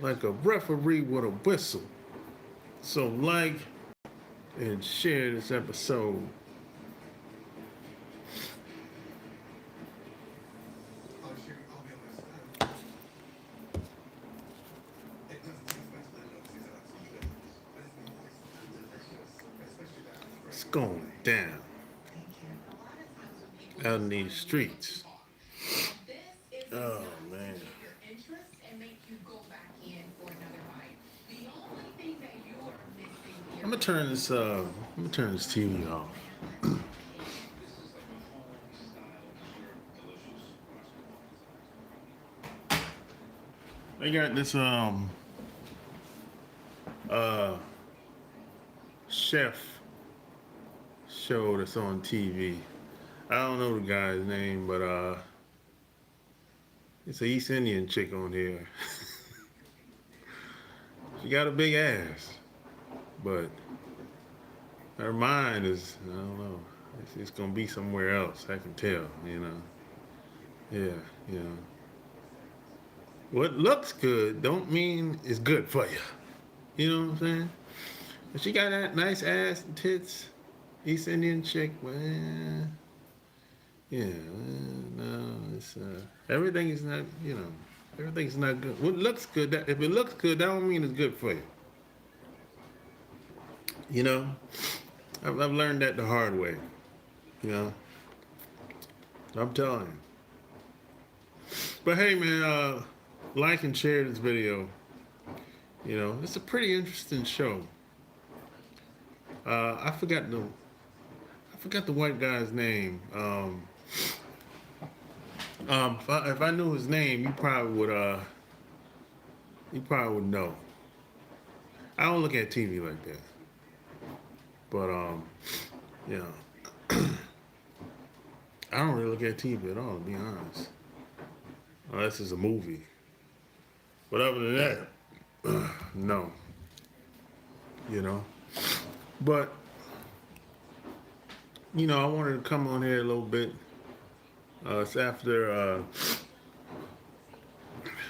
like a referee with a whistle. So like and share this episode. It's going down out in these streets. Oh man. I'm gonna turn this TV off. They got this uh chef show that's on TV. I don't know the guy's name, but it's a East Indian chick on here. She got a big ass, but her mind is, I don't know. It's gonna be somewhere else. I can tell, you know. Yeah, you know. What looks good don't mean it's good for you. You know what I'm saying? If she got that nice ass and tits, East Indian chick, man. Yeah, no, it's everything is not, you know, everything's not good. What looks good, if it looks good, that don't mean it's good for you. You know, I've learned that the hard way. You know, I'm telling you. But hey, man, like and share this video. You know, it's a pretty interesting show. I forgot the white guy's name. If I knew his name, you probably would know. I don't look at TV like that, but you know, I don't really look at TV at all, to be honest, unless it's a movie. But other than that, no, you know. But you know, I wanted to come on here a little bit. It's after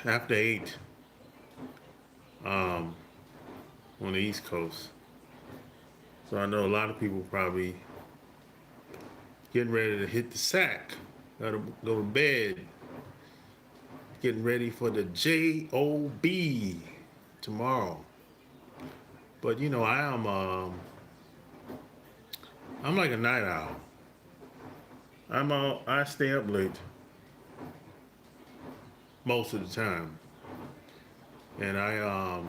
8 on the East Coast. So I know a lot of people probably getting ready to hit the sack, gotta go to bed, getting ready for the job tomorrow. But you know, I'm like a night owl. I stay up late most of the time, and I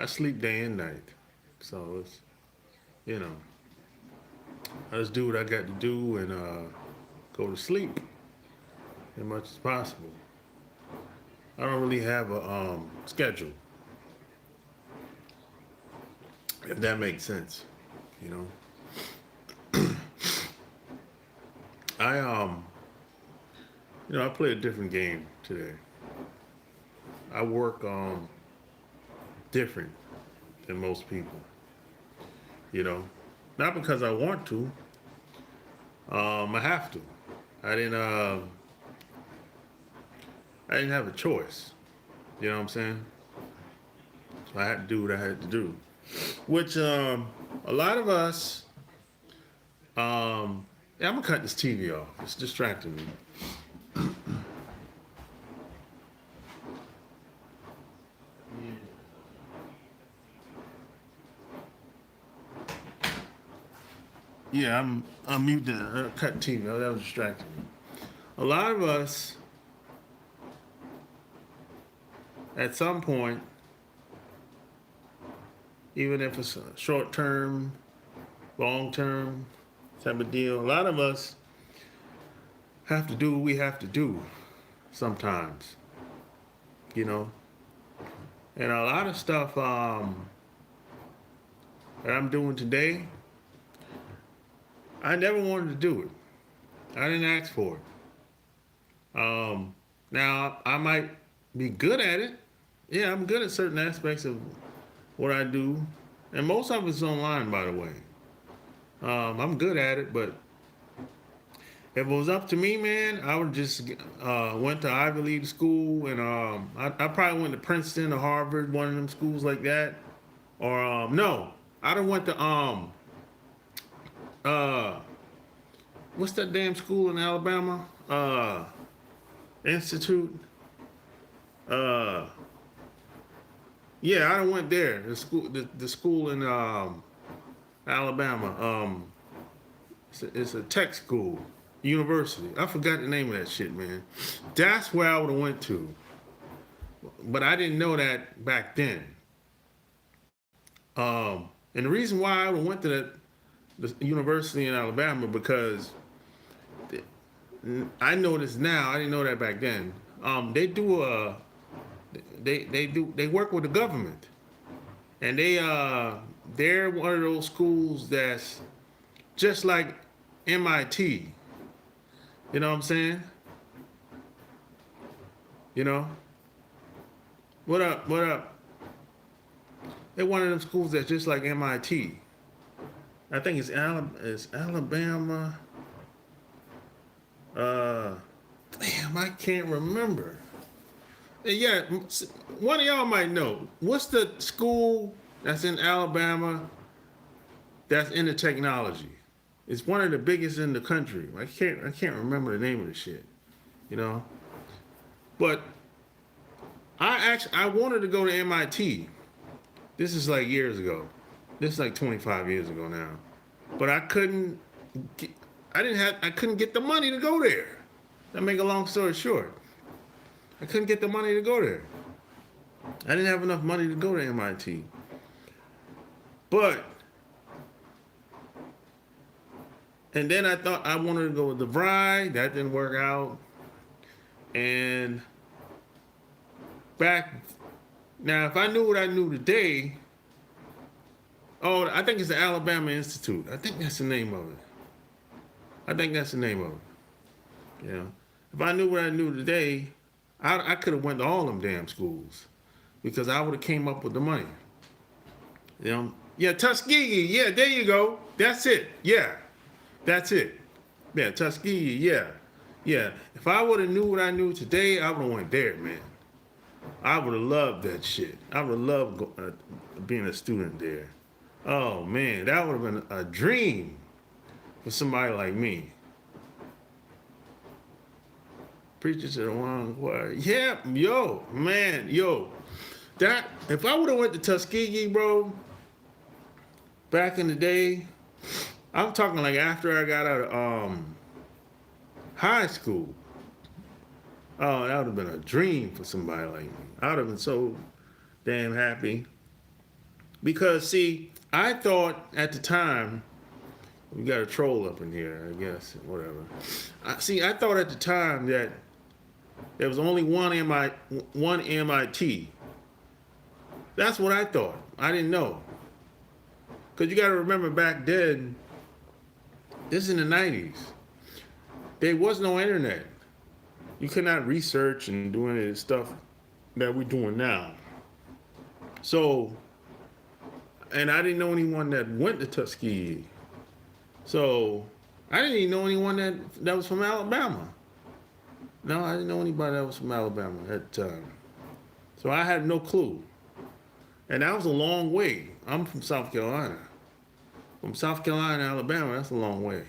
sleep day and night. So it's, you know, I just do what I got to do and go to sleep as much as possible. I don't really have a schedule, if that makes sense. You know, I you know, I play a different game today. I work different than most people. You know, not because I want to. I have to. I didn't. I didn't have a choice. You know what I'm saying? So I had to do what I had to do. Which a lot of us. Yeah, I'm gonna cut this TV off. It's distracting me. Yeah, I'm mute the cut TV. Oh, that was distracting me. A lot of us, at some point, even if it's a short term, long term type of deal, a lot of us have to do what we have to do sometimes. You know, and a lot of stuff that I'm doing today, I never wanted to do it. I didn't ask for it. Now I might be good at it. Yeah, I'm good at certain aspects of what I do, and most of it's online, by the way. I'm good at it, but If it was up to me, man, I would just went to Ivy League school, and I probably went to Princeton or Harvard, one of them schools like that. Or no, I'd have went to uh what's that damn school in Alabama? Institute. Uh yeah, I done went there. The school in Alabama. It's a tech school, university. I forgot the name of that shit, man. That's where I would have went to, but I didn't know that back then. And the reason why I would have went to the university in Alabama because I know this now. I didn't know that back then. They do they work with the government, and they're one of those schools that's just like MIT. You know what I'm saying? You know what up? What up? They're one of them schools that's just like MIT. I think it's Alabama. Uh, Damn, I can't remember. Yeah, one of y'all might know. What's the school that's in Alabama that's into technology? It's one of the biggest in the country. I can't remember the name of the shit. You know, but I wanted to go to MIT. This is like years ago. This is like 25 years ago now. But I couldn't get, I couldn't get the money to go there. That make a long story short. I couldn't get the money to go there. I didn't have enough money to go to MIT. But and then I thought I wanted to go with the DeVry. That didn't work out. And back now, if I knew what I knew today, oh, I think it's the Alabama Institute. I think that's the name of it. I think that's the name of it. You know, if I knew what I knew today, I could have went to all them damn schools because I would have came up with the money. You know, yeah, Tuskegee. Yeah, there you go. That's it. Yeah, that's it. Yeah, Tuskegee. Yeah, yeah. If I would have knew what I knew today, I would have went there, man. I would have loved that shit. I would have loved being a student there. Oh man, that would have been a dream for somebody like me. Preacher to the one choir. Yeah, yo, man, yo. That if I would have went to Tuskegee, bro, back in the day, I'm talking like after I got out of high school. Oh, that would have been a dream for somebody like me. I would have been so damn happy. Because, see, I thought at the time, we got a troll up in here, I guess, whatever. I thought at the time that there was only one MIT. That's what I thought. I didn't know. Because you got to remember back then, this is in the 90s. There was no internet. You could not research and do any of the stuff that we're doing now. So, and I didn't know anyone that went to Tuskegee. So, I didn't even know anyone that was from Alabama. No, I didn't know anybody that was from Alabama at the time. So I had no clue. And that was a long way. I'm from South Carolina. From South Carolina to Alabama, that's a long way.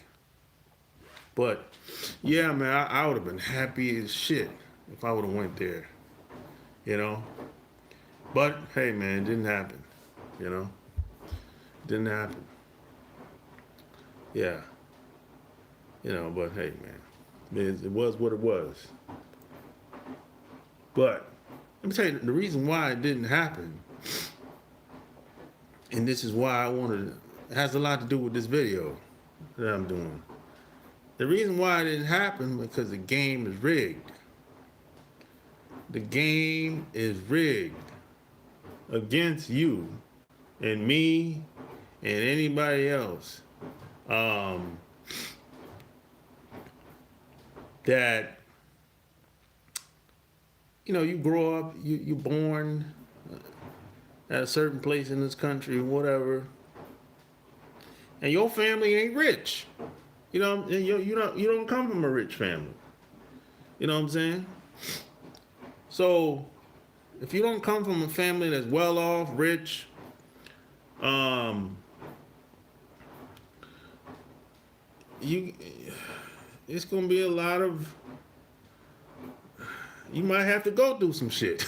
But yeah, man, I would have been happy as shit if I would have went there. You know? But hey, man, it didn't happen. You know? Didn't happen. Yeah. You know, but hey, man. It was what it was. But let me tell you, the reason why it didn't happen, and this is why it has a lot to do with this video that I'm doing. The reason why it didn't happen because the game is rigged. The game is rigged against you and me and anybody else. That, you know, you grow up, you're born at a certain place in this country, whatever, and your family ain't rich. You don't come from a rich family. You know what I'm saying? So if you don't come from a family that's well off, rich, um, you it's gonna be a lot of you might have to go through some shit.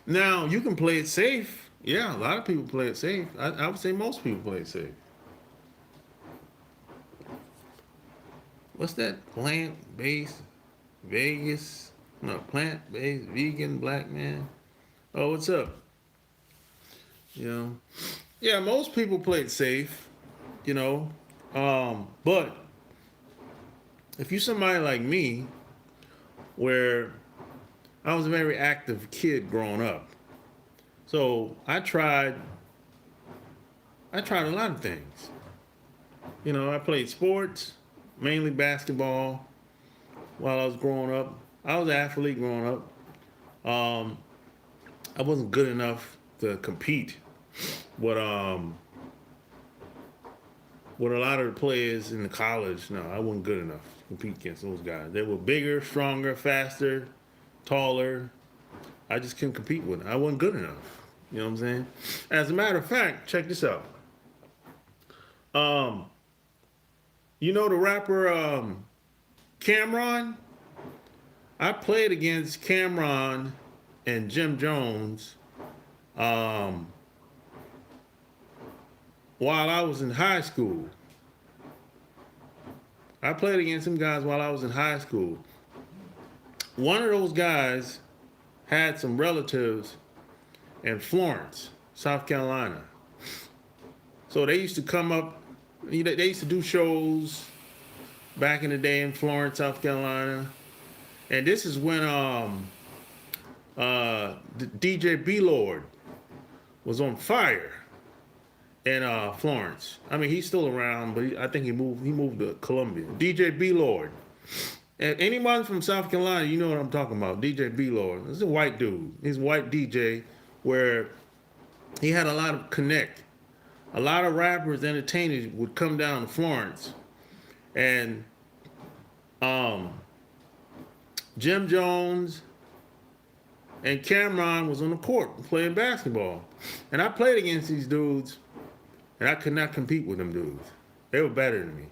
Now you can play it safe. Yeah, a lot of people play it safe. I would say most people play it safe. What's that? Plant-based Vegas? No, plant-based vegan black man. Oh, what's up? You know, yeah, most people play it safe. You know, but if you're somebody like me, where I was a very active kid growing up, so I tried a lot of things. You know, I played sports, mainly basketball, while I was growing up. I was an athlete growing up. I wasn't good enough to compete with with a lot of the players in the college. No, I wasn't good enough to compete against those guys. They were bigger, stronger, faster, taller. I just couldn't compete with them. I wasn't good enough. You know what I'm saying? As a matter of fact, check this out. Um, you know the rapper Cameron? I played against Cameron and Jim Jones um, while I was in high school. I played against some guys while I was in high school. One of those guys had some relatives in Florence, South Carolina. So they used to come up, they used to do shows back in the day in Florence, South Carolina. And this is when DJ B Lord was on fire in Florence. I mean, he's still around, but I think he moved to Columbia. DJ B Lord. And anyone from South Carolina, you know what I'm talking about. DJ B Lord. This is a white dude. He's a white DJ where he had a lot of connect. A lot of rappers, entertainers would come down to Florence, and Jim Jones and Cameron was on the court playing basketball. And I played against these dudes, and I could not compete with them dudes. They were better than me,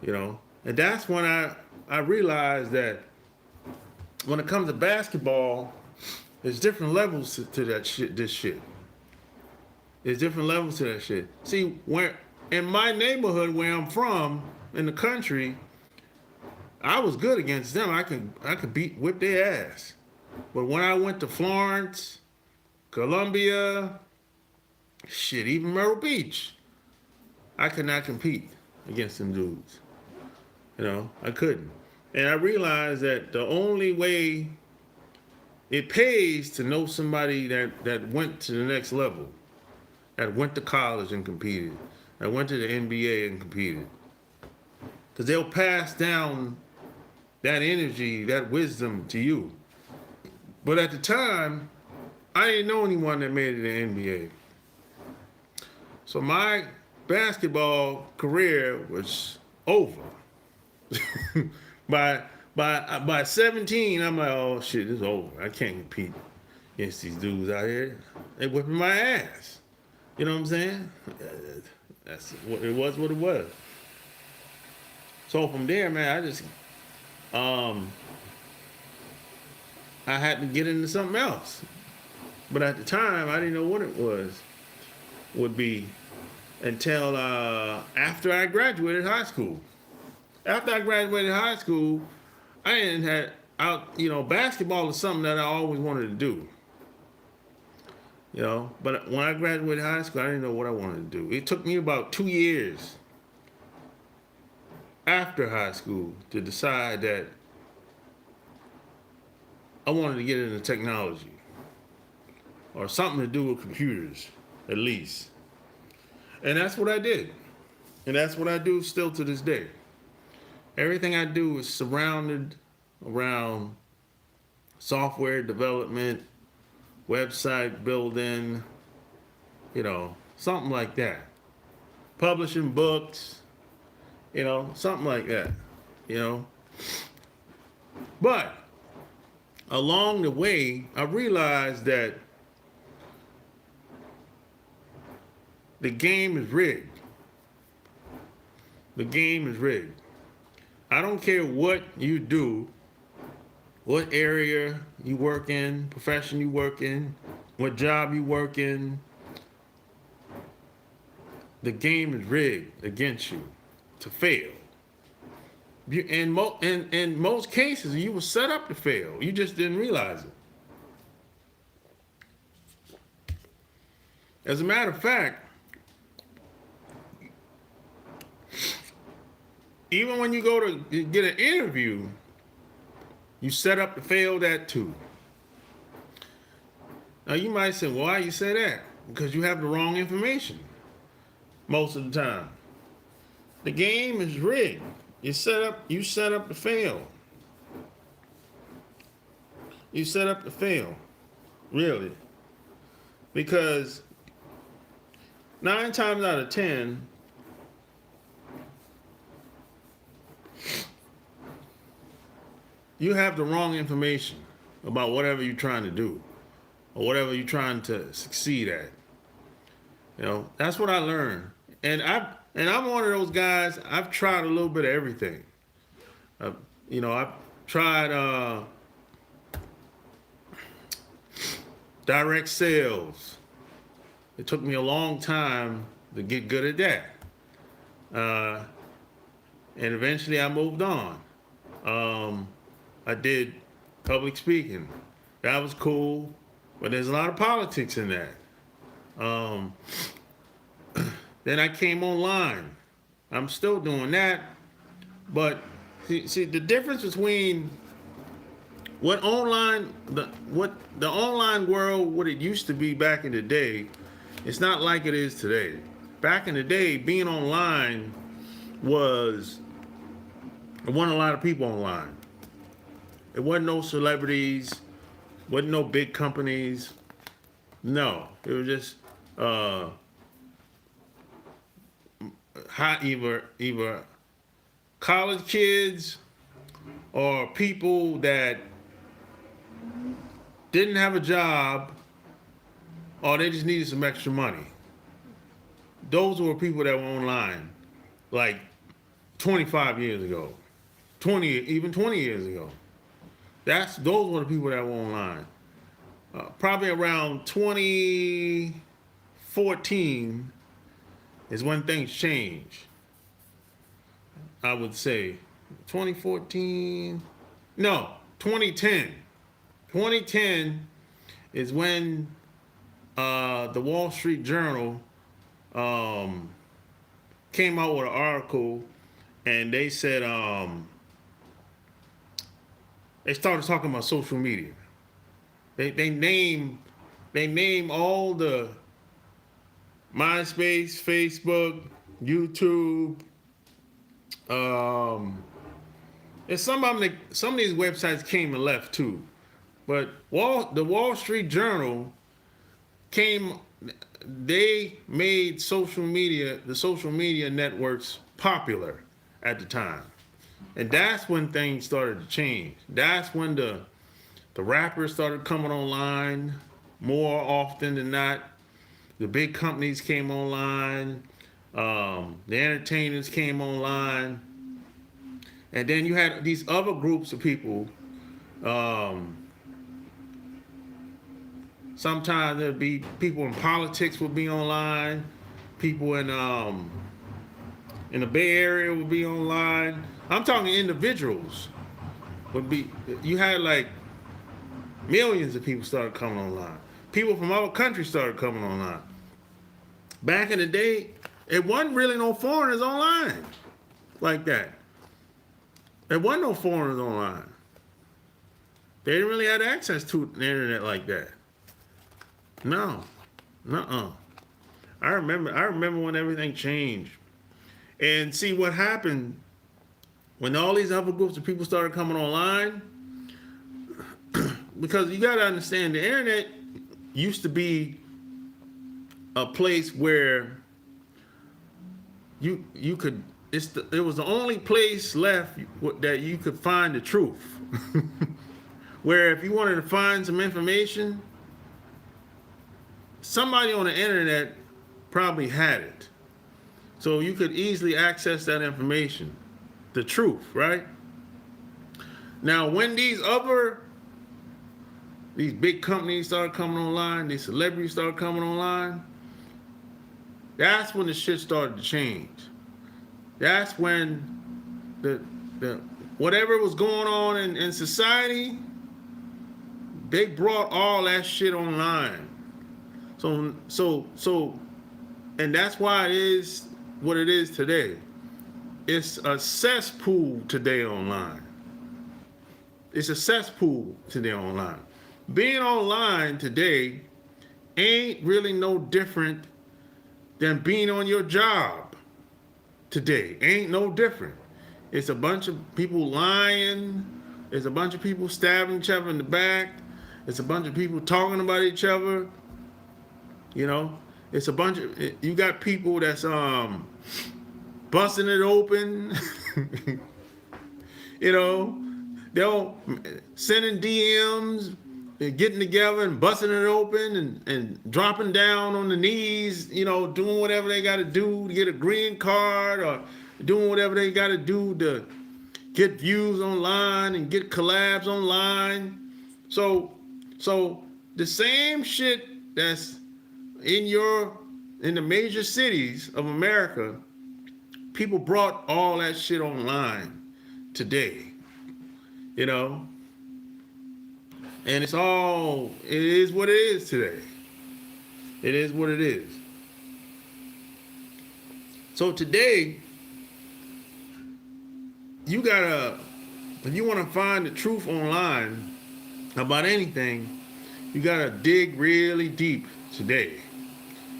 you know? And that's when I realized that when it comes to basketball, there's different levels to that shit, this shit. There's different levels to that shit. See, where in my neighborhood where I'm from, in the country, I was good against them. I could whip their ass. But when I went to Florence, Columbia, shit, even Myrtle Beach, I could not compete against them dudes. You know, I couldn't. And I realized that the only way it pays to know somebody that went to the next level, that went to college and competed, that went to the NBA and competed. Because they'll pass down that energy, that wisdom to you. But at the time, I didn't know anyone that made it in the NBA. So my basketball career was over. By 17, I'm like, oh shit, it's over. I can't compete against these dudes out here. They whipping my ass. You know what I'm saying? That's what it was. What it was. So from there, man, I just I had to get into something else. But at the time, I didn't know what it would be until after I graduated high school. After I graduated high school, I didn't had out. You know, basketball is something that I always wanted to do. You know, but when I graduated high school, I didn't know what I wanted to do. It took me about 2 years after high school to decide that I wanted to get into technology or something to do with computers, at least. And that's what I did. And that's what I do still to this day. Everything I do is surrounded around software development, website building, you know, something like that. Publishing books, something like that, you know. But along the way, I realized that the game is rigged. The game is rigged. I don't care what you do, what area you work in, profession you work in, what job you work in. The game is rigged against you to fail. In most cases, you were set up to fail. You just didn't realize it. As a matter of fact, even when you go to get an interview, you set up to fail that too. Now you might say, well, why you say that? Because you have the wrong information most of the time. The game is rigged. You set up to fail. You set up to fail. Really. Because 9 times out of 10, you have the wrong information about whatever you're trying to do or whatever you're trying to succeed at. That's what I learned. And I'm one of those guys, I've tried a little bit of everything. I've tried direct sales. It took me a long time to get good at that. And eventually I moved on. I did public speaking. That was cool, but there's a lot of politics in that. Then I came online. I'm still doing that, but see the difference between the online world, what it used to be back in the day, it's not like it is today. Back in the day, being online there wasn't a lot of people online. There wasn't no celebrities, wasn't no big companies. No, it was just either college kids or people that didn't have a job or they just needed some extra money. Those were people that were online like 25 years ago, 20 years ago. Those were the people that were online. Probably around 2014 is when things changed. I would say 2014. No, 2010. 2010 is when the Wall Street Journal came out with an article, and they said they started talking about social media. They name all the MySpace, Facebook, YouTube. And some of these websites came and left too, but the Wall Street Journal came. They made the social media networks popular at the time, and that's when things started to change. That's when the rappers started coming online more often than not. The big companies came online. The entertainers came online. And then you had these other groups of people. Sometimes there'd be people in politics would be online. People in the Bay Area would be online. I'm talking individuals would be. You had like millions of people started coming online. People from other countries started coming online. Back in the day, it wasn't really no foreigners online like that. There wasn't no foreigners online. They didn't really have access to the internet like that. No. Nuh-uh. I remember when everything changed. And see what happened when all these other groups of people started coming online. Because you got to understand, the internet used to be a place where you could it was the only place left that you could find the truth. Where if you wanted to find some information, somebody on the internet probably had it. So you could easily access that information, the truth, right? Now, when these big companies start coming online, these celebrities start coming online, that's when the shit started to change. That's when the whatever was going on in society, they brought all that shit online. So, and that's why it is what it is today. It's a cesspool today online. It's a cesspool today online. Being online today ain't really no different than being on your job today. Ain't no different. It's a bunch of people lying. It's a bunch of people stabbing each other in the back. It's a bunch of people talking about each other. You know, it's a bunch of, you got people that's busting it open. You know, they'll sending DMs, getting together and busting it open and dropping down on the knees, you know, doing whatever they got to do to get a green card, or doing whatever they got to do to get views online and get collabs online. So the same shit that's in the major cities of America, people brought all that shit online today, you know? And it is what it is today. It is what it is. So today, if you want to find the truth online about anything, you gotta dig really deep today.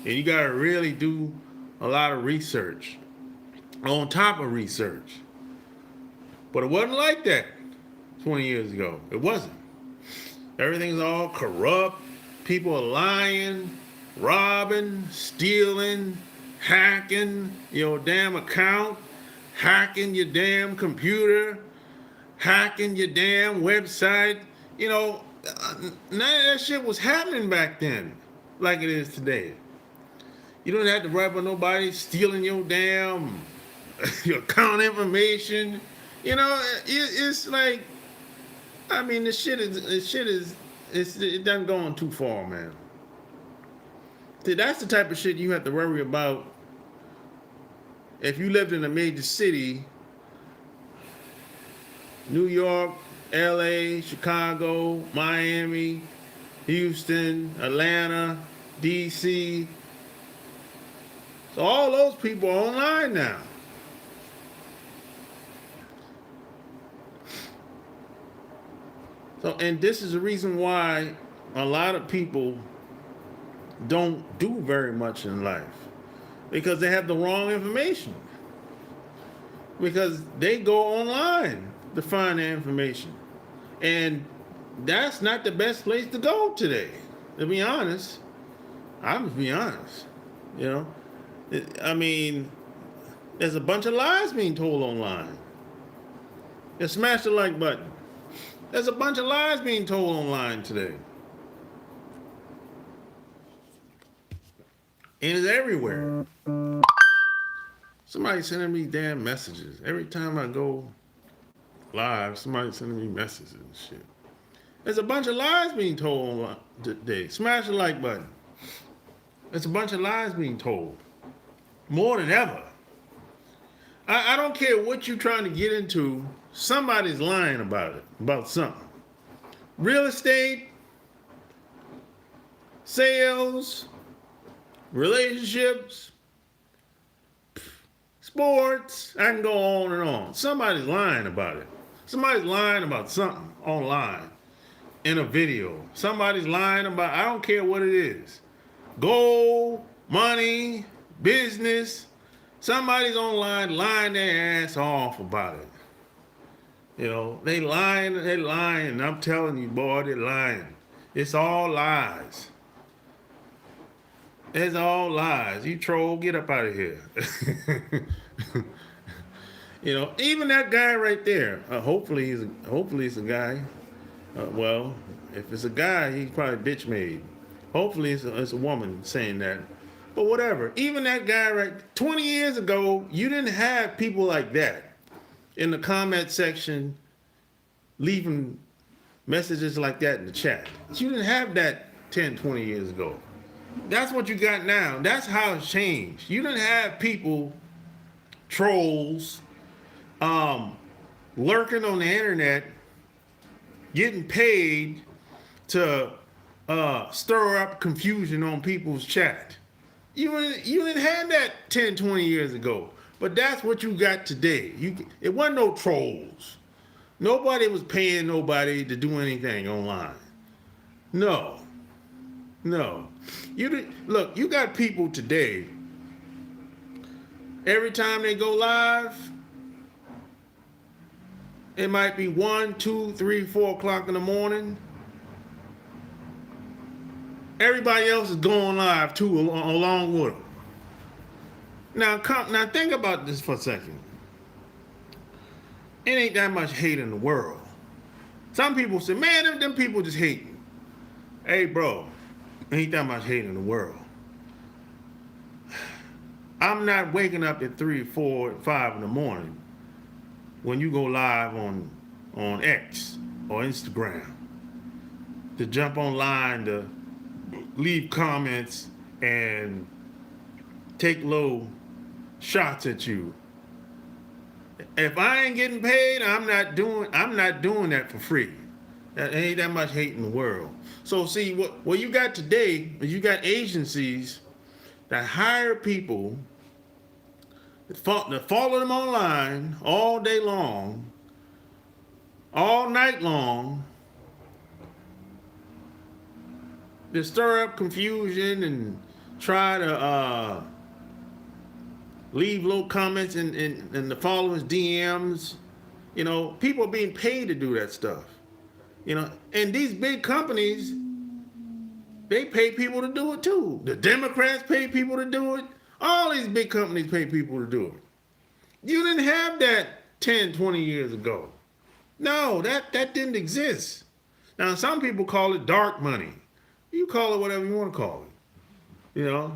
And you gotta really do a lot of research on top of research. But it wasn't like that 20 years ago. It wasn't. Everything's all corrupt. People are lying, robbing, stealing, hacking your damn account, hacking your damn computer, hacking your damn website. You know, none of that shit was happening back then like it is today. You don't have to worry about nobody stealing your damn your account information. You know, it's like, I mean, it doesn't go on too far, man. See, that's the type of shit you have to worry about if you lived in a major city, New York, LA, Chicago, Miami, Houston, Atlanta, DC. So all those people are online now. So, and this is the reason why a lot of people don't do very much in life, because they have the wrong information. Because they go online to find the information. And that's not the best place to go today, to be honest. I'm just being honest. You know, I mean, there's a bunch of lies being told online. Just smash the like button. There's a bunch of lies being told online today. And it's everywhere. Somebody's sending me damn messages. Every time I go live, somebody's sending me messages and shit. There's a bunch of lies being told online today. Smash the like button. There's a bunch of lies being told. More than ever. I don't care what you're trying to get into, somebody's lying about it, about something. Real estate, sales, relationships, sports, I can go on and on. Somebody's lying about it. Somebody's lying about something online, in a video. Somebody's lying about, I don't care what it is. Gold, money, business. Somebody's online lying their ass off about it. You know, they lying. I'm telling you, boy, they're lying. It's all lies. It's all lies. You troll, get up out of here. Even that guy right there. Hopefully it's a guy. Well, if it's a guy, he's probably bitch made. Hopefully it's a woman saying that. But whatever. Even that guy 20 years ago, you didn't have people like that in the comment section leaving messages like that in the chat. You didn't have that 10, 20 years ago. That's what you got now. That's how it's changed. You didn't have people, trolls, lurking on the internet, getting paid to stir up confusion on people's chat. You didn't have that 10, 20 years ago. But that's what you got today. It wasn't no trolls. Nobody was paying nobody to do anything online. No. Look, you got people today, every time they go live, it might be 1, 2, 3, 4 o'clock in the morning. Everybody else is going live too, along with them. Now think about this for a second. It ain't that much hate in the world. Some people say, man, them people just hating. Hey, bro, ain't that much hate in the world. I'm not waking up at 3, 4, 5 in the morning when you go live on X or Instagram to jump online to leave comments and take little shots at you. If I ain't getting paid, I'm not doing that for free. That ain't that much hate in the world. So see, what you got today is you got agencies that hire people that follow them online all day long, all night long, to stir up confusion and try to leave little comments in the followers' DMs. People are being paid to do that stuff. And these big companies, they pay people to do it too. The Democrats pay people to do it. All these big companies pay people to do it. You didn't have that 10, 20 years ago. No, that didn't exist. Now, some people call it dark money. You call it whatever you want to call it.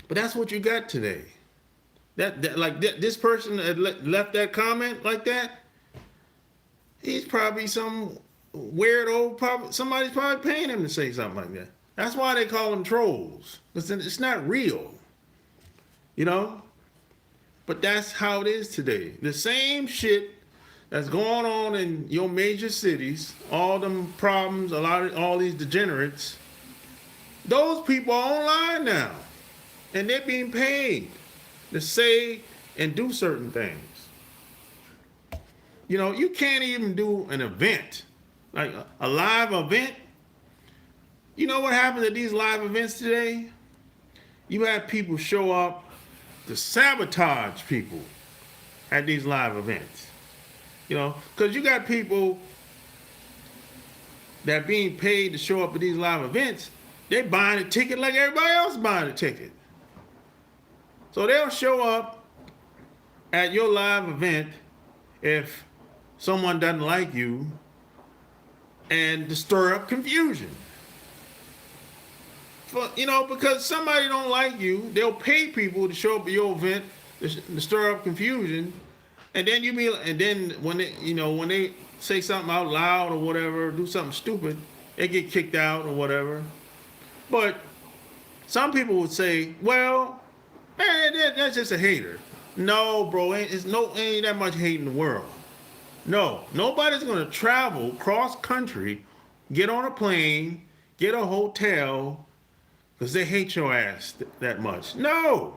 But that's what you got today. This person that left that comment like that, he's probably some weirdo. Somebody's probably paying him to say something like that. That's why they call them trolls. It's not real. But that's how it is today. The same shit that's going on in your major cities, all them problems, all these degenerates, those people are online now. And they're being paid to say and do certain things. You can't even do an event, like a live event. You know what happens at these live events today? You have people show up to sabotage people at these live events. Because you got people that being paid to show up at these live events, they're buying a ticket like everybody else buying a ticket. So they'll show up at your live event if someone doesn't like you and to stir up confusion. Because somebody don't like you, they'll pay people to show up at your event to stir up confusion, and then when they say something out loud or whatever, do something stupid, they get kicked out or whatever. But some people would say, well, that's just a hater. No, bro, ain't that much hate in the world. No, nobody's gonna travel cross country, get on a plane, get a hotel, because they hate your ass that much. No,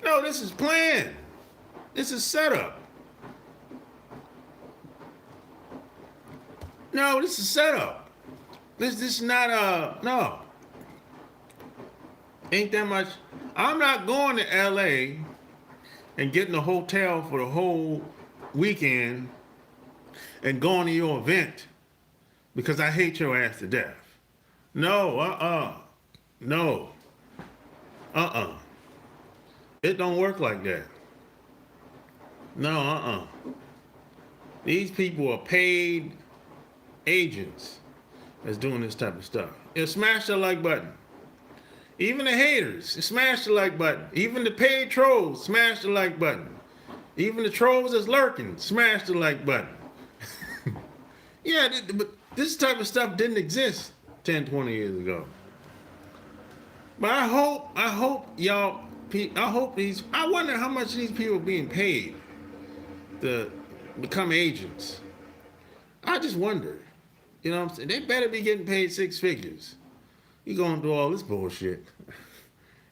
this is planned. This is set up. No, this is set up. This is not no. Ain't that much. I'm not going to LA and getting a hotel for the whole weekend and going to your event because I hate your ass to death. No, No. It don't work like that. No, These people are paid agents that's doing this type of stuff. Smash the like button. Even the haters, smash the like button. Even the paid trolls, smash the like button. Even the trolls that's lurking, smash the like button. Yeah, but this type of stuff didn't exist 10, 20 years ago. But I hope y'all, I wonder how much these people are being paid to become agents. I just wonder. You know what I'm saying? They better be getting paid 6 figures. You going through all this bullshit.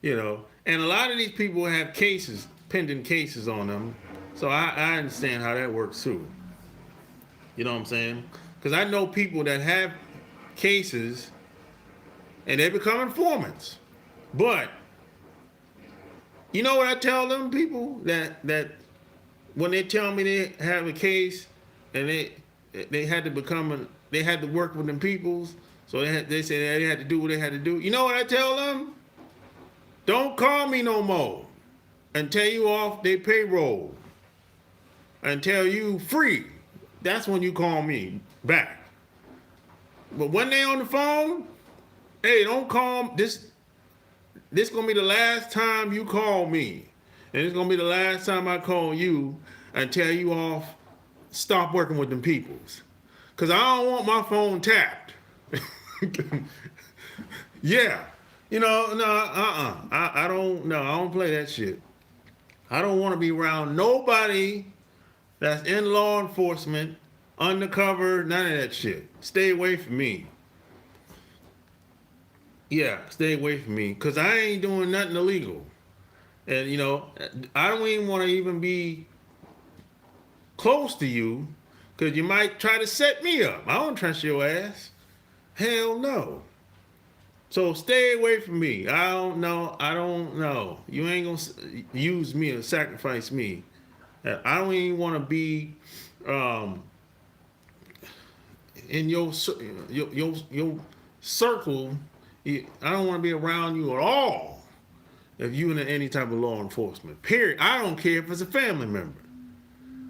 You know, and a lot of these people have cases, pending cases on them. So I understand how that works too. You know what I'm saying? Because I know people that have cases and they become informants. But you know what I tell them people that when they tell me they have a case and they had to work with them peoples, so they said they had to do what they had to do. You know what I tell them? Don't call me no more until you off their payroll. Until you free. That's when you call me back. But when they on the phone, hey, don't call this. This gonna be the last time you call me, and it's gonna be the last time I call you until you off. Stop working with them peoples, cause I don't want my phone tapped. Yeah, you know, no, I don't play that shit. I don't want to be around nobody that's in law enforcement, undercover, none of that shit. Stay away from me. Yeah, stay away from me, because I ain't doing nothing illegal. And, you know, I don't even want to even be close to you, because you might try to set me up. I don't trust your ass. Hell no. So stay away from me. I don't know. You ain't going to use me or sacrifice me. I don't even want to be in your circle. I don't want to be around you at all if you in any type of law enforcement. Period. I don't care if it's a family member.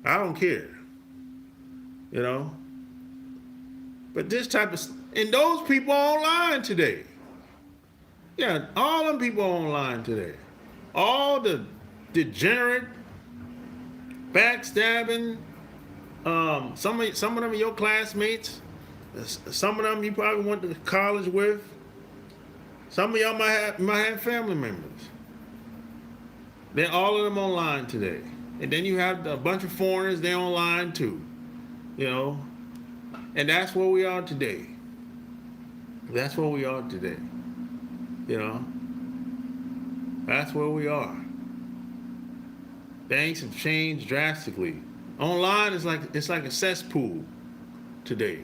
I don't care. You know? But this type of... And those people are online today. Yeah, all them people are online today. All the degenerate, backstabbing, some of them are your classmates. Some of them you probably went to college with. Some of y'all might have family members. They're all of them online today. And then you have a bunch of foreigners, they're online too. You know? And that's where we are today. That's where we are today. You know? That's where we are. Things have changed drastically. Online is it's like a cesspool today.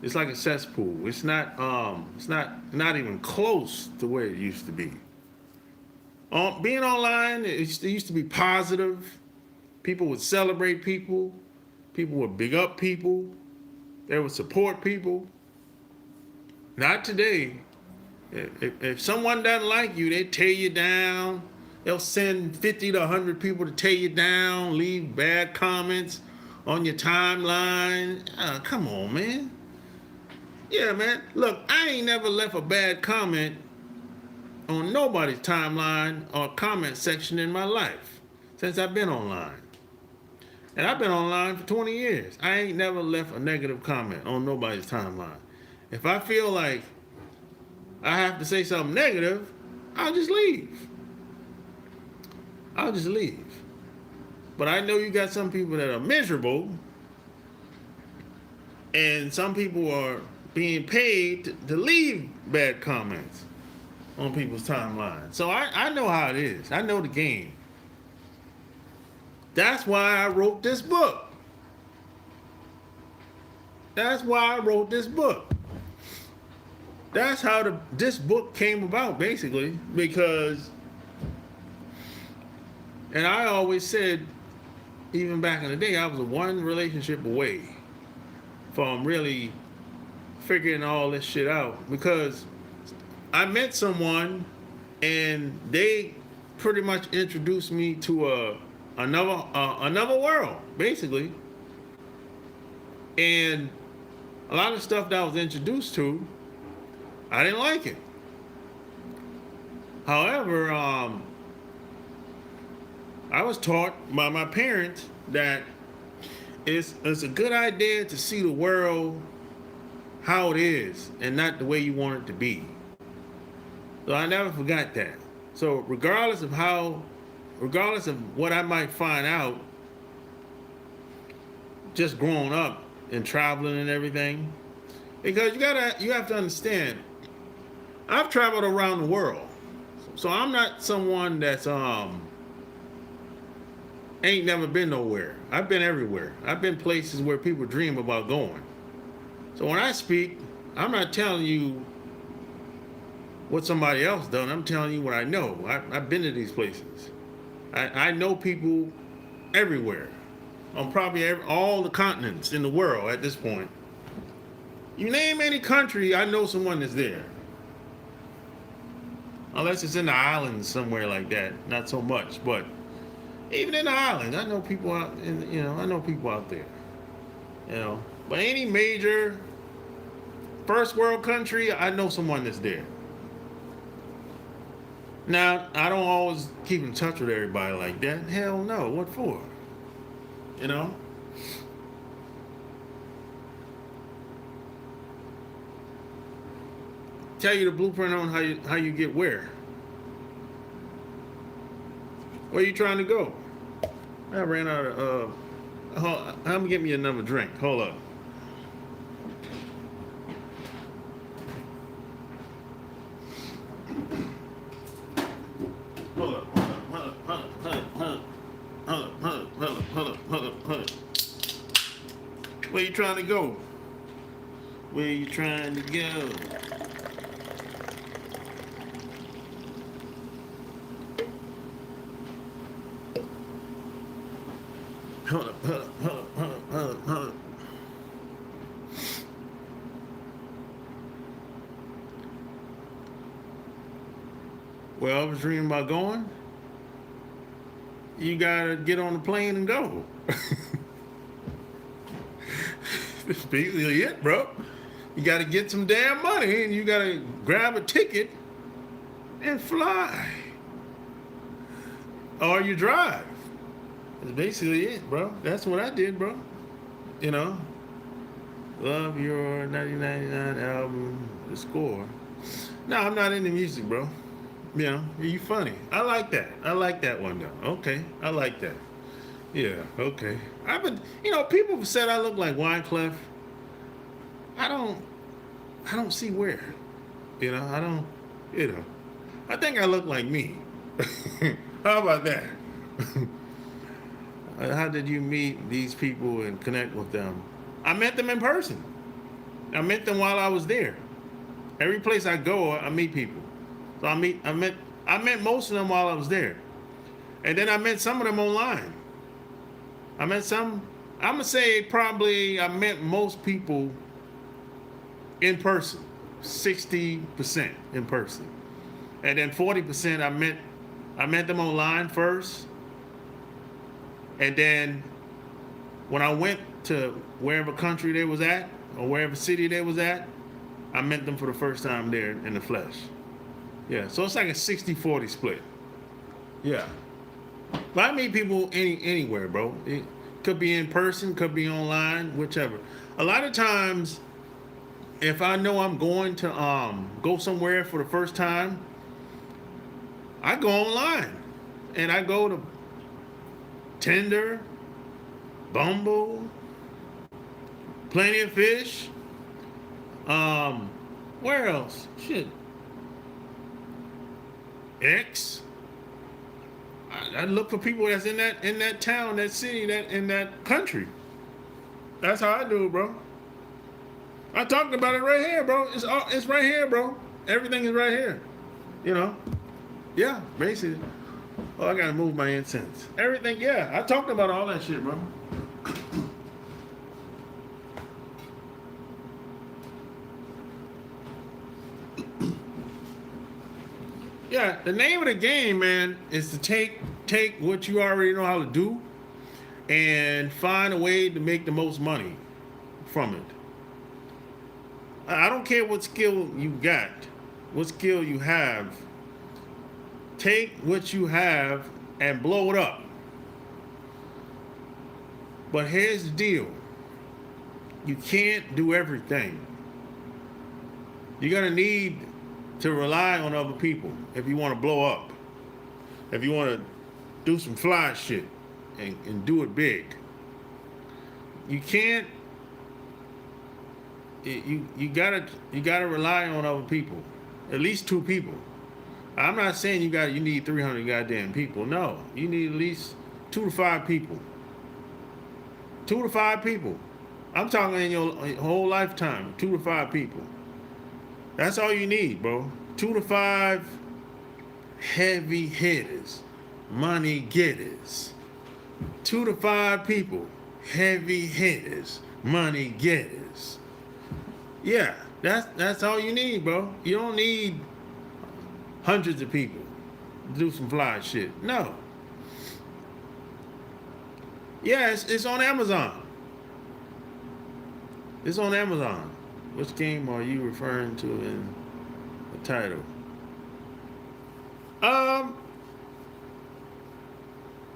It's like a cesspool. It's not even close to where it used to be. Being online, it used to be positive. People would celebrate people. People would big up people. They would support people. Not today. If someone doesn't like you, they tear you down. They'll send 50 to 100 people to tear you down, leave bad comments on your timeline. Come on, man. Yeah, man. Look, I ain't never left a bad comment on nobody's timeline or comment section in my life since I've been online. And I've been online for 20 years. I ain't never left a negative comment on nobody's timeline. If I feel like I have to say something negative, I'll just leave. I'll just leave. But I know you got some people that are miserable, and some people are being paid to leave bad comments on people's timeline. So I know how it is. I know the game. That's why I wrote this book. That's why I wrote this book. That's how this book came about, basically, because, and I always said, even back in the day, I was one relationship away from really figuring all this shit out, because I met someone and they pretty much introduced me to another world, basically. And a lot of stuff that I was introduced to, I didn't like it. However, I was taught by my parents that it's a good idea to see the world how it is and not the way you want it to be. So I never forgot that. So regardless of what I might find out, just growing up and traveling and everything, because you have to understand, I've traveled around the world, so I'm not someone that's ain't never been nowhere. I've been everywhere. I've been places where people dream about going. So when I speak, I'm not telling you what somebody else done. I'm telling you what I know. I've been to these places. I know people everywhere, on probably all the continents in the world at this point. You name any country, I know someone that's there. Unless it's in the islands somewhere like that, not so much. But even in the islands, I know people out. I know people out there. But any major first world country, I know someone that's there. Now, I don't always keep in touch with everybody like that. Hell no. What for? Tell you the blueprint on how you get where. Where you trying to go? I ran out of I'm gonna get me another drink. Hold up. Hold up. Where you trying to go? Where you trying to go? Hold up. Well, I was dreaming about going. You gotta get on the plane and go. That's basically it, bro. You gotta get some damn money and you gotta grab a ticket and fly. Or you drive. That's basically it, bro. That's what I did, bro. Love Your 1999 album, The Score. No, I'm not into music, bro. You funny. I like that. I like that one, though. Okay, I like that. Yeah, okay. People have said I look like Wyclef. I don't see where. I don't, I think I look like me. How about that? How did you meet these people and connect with them? I met them in person. I met them while I was there. Every place I go, I meet people. So I met most of them while I was there. And then I met some of them online. I'm gonna say probably I met most people in person. 60% in person. And then 40% I met them online first. And then when I went to wherever country they was at, or wherever city they was at, I met them for the first time there in the flesh. Yeah, so it's like a 60-40 split. Yeah. But I meet people anywhere, bro. It could be in person, could be online, whichever. A lot of times, if I know I'm going to go somewhere for the first time, I go online. And I go to Tinder, Bumble, Plenty of Fish. Where else? Shit. X. I look for people that's in that town, that city, in that country. That's how I do it, bro. I talked about it right here, bro. It's right here, bro. Everything is right here. Yeah, basically. Oh, I gotta move my incense. Everything, yeah. I talked about all that shit, bro. Yeah, the name of the game, man, is to take take what you already know how to do and find a way to make the most money from it. I don't care what skill you got, what skill you have. Take what you have and blow it up. But here's the deal. You can't do everything. You're going to need to rely on other people if you want to blow up. If you want to do some fly shit and do it big. You can't. You gotta rely on other people. At least 2 people. I'm not saying you need 300 goddamn people. No, you need at least 2 to 5 people. 2 to 5 people. I'm talking in your whole lifetime. 2 to 5 people. That's all you need, bro. 2 to 5 heavy hitters, money getters. 2 to 5 people, heavy hitters, money getters. Yeah, that's all you need, bro. You don't need hundreds of people to do some fly shit. No. Yeah, it's on Amazon. It's on Amazon. Which game are you referring to in the title?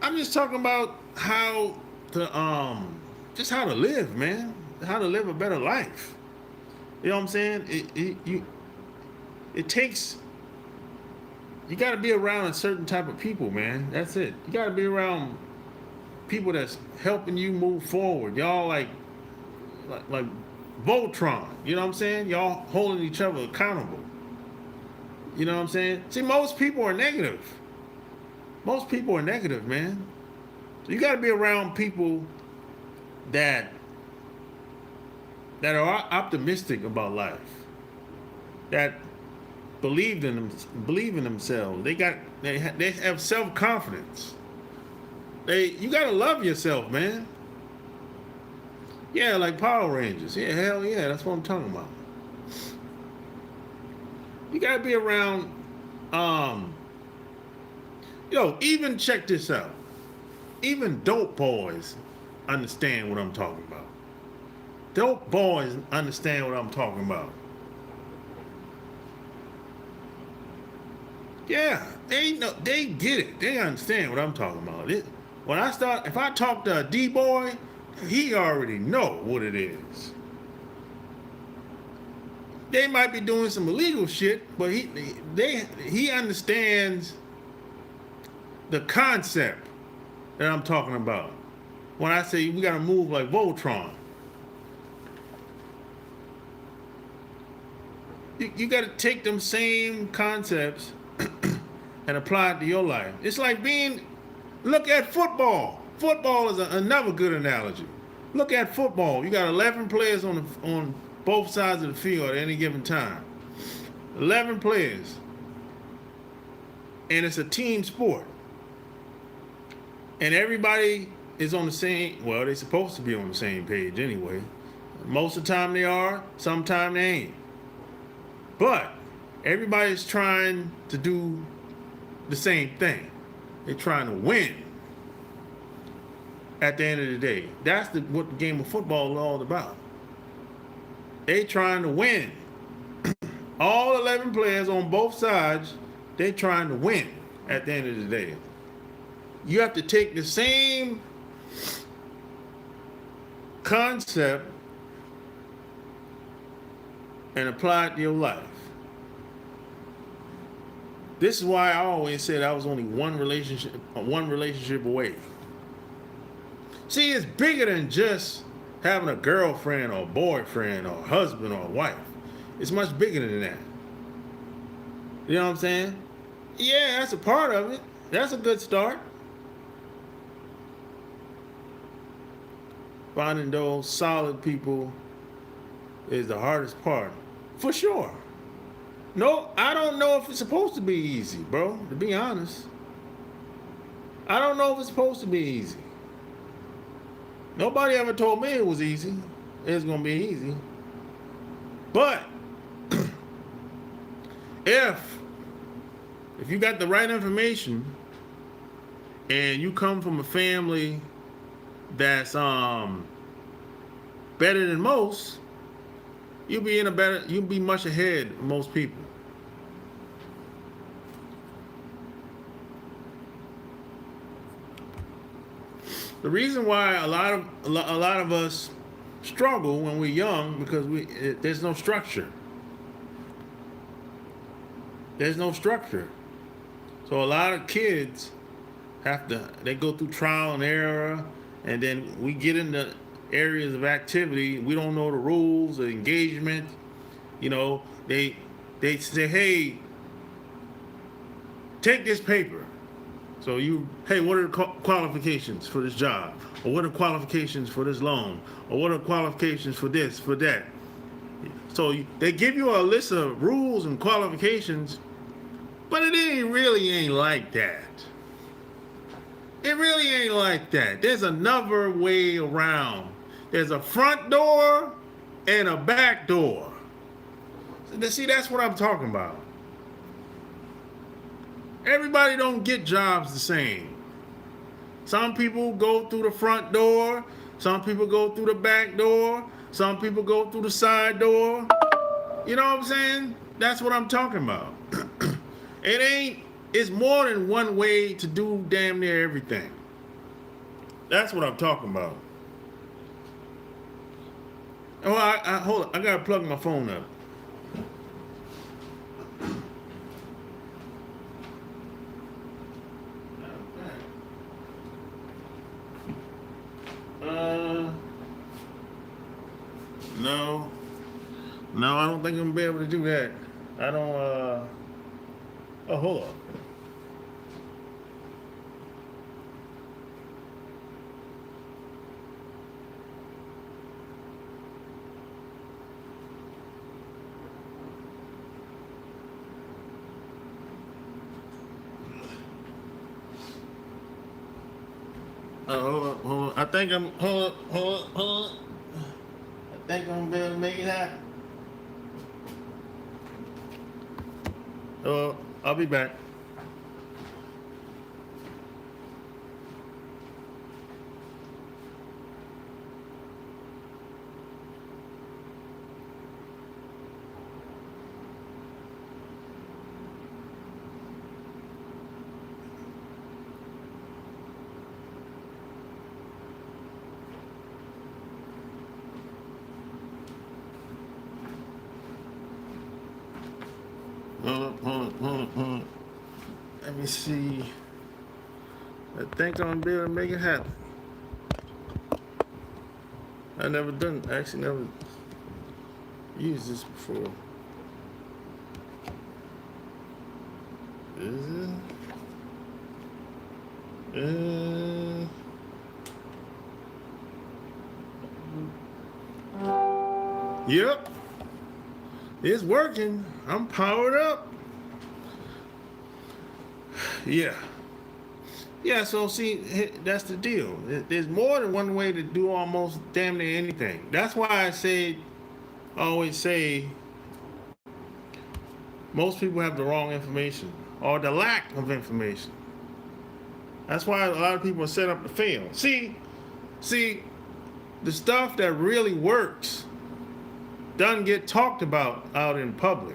I'm just talking about how to just how to live, man. How to live a better life. You know what I'm saying? It takes. You got to be around a certain type of people, man. That's it. You got to be around people that's helping you move forward. Y'all like Voltron. You know what I'm saying? Y'all holding each other accountable. You know what I'm saying? See, most people are negative. Most people are negative, man. So you got to be around people that are optimistic about life, that believe in themselves. They have self-confidence. You got to love yourself, man. Yeah, like Power Rangers. Yeah, hell yeah, that's what I'm talking about. You got to be around, even check this out. Even dope boys understand what I'm talking about. Dope boys understand what I'm talking about. Yeah, they get it. They understand what I'm talking about. If I talk to a D-boy, he already know what it is. They might be doing some illegal shit, but he understands the concept that I'm talking about. When I say we gotta move like Voltron. You gotta take them same concepts and apply it to your life. It's like look at football. Football is another good analogy. Look at football. You got 11 players on both sides of the field at any given time. 11 players. And it's a team sport. And everybody is on the same, well, they're supposed to be on the same page anyway. Most of the time they are, sometimes they ain't. But everybody's trying to do the same thing. They're trying to win at the end of the day. That's what the game of football is all about. They trying to win. All 11 players on both sides, they trying to win at the end of the day. You have to take the same concept and apply it to your life. This is why I always said I was only one relationship away. See, it's bigger than just having a girlfriend or boyfriend or husband or wife. It's much bigger than that. You know what I'm saying? Yeah, that's a part of it. That's a good start. Finding those solid people is the hardest part. For sure. No, I don't know if it's supposed to be easy, bro, to be honest. I don't know if it's supposed to be easy. Nobody ever told me it was easy. It's going to be easy. But if you got the right information and you come from a family that's better than most, you'll be much ahead of most people. The reason why a lot of us struggle when we're young because there's no structure. There's no structure. So a lot of kids they go through trial and error, and then we get into areas of activity. We don't know the rules, the engagement. You know, they say, hey, take this paper. So hey, what are the qualifications for this job? Or what are the qualifications for this loan? Or what are the qualifications for this, for that? So they give you a list of rules and qualifications, but it really ain't like that. It really ain't like that. There's another way around. There's a front door and a back door. See, that's what I'm talking about. Everybody don't get jobs the same. Some people go through the front door. Some people go through the back door. Some people go through the side door. You know what I'm saying? That's what I'm talking about. It's more than one way to do damn near everything. That's what I'm talking about. Oh, hold on. I gotta plug my phone up. No, I don't think I'm gonna be able to do that. I don't, oh, hold on. Hold on. I think I'm, hold on. I think I'm gonna be able to make it happen. I'll be back. Hold on. Let me see. I think I'm gonna be able to make it happen. I actually never used this before. Is it? Yep. It's working. I'm powered up. Yeah. Yeah, so see, that's the deal. There's more than one way to do almost damn near anything. That's why I always say, most people have the wrong information or the lack of information. That's why a lot of people are set up to fail. See, the stuff that really works doesn't get talked about out in public.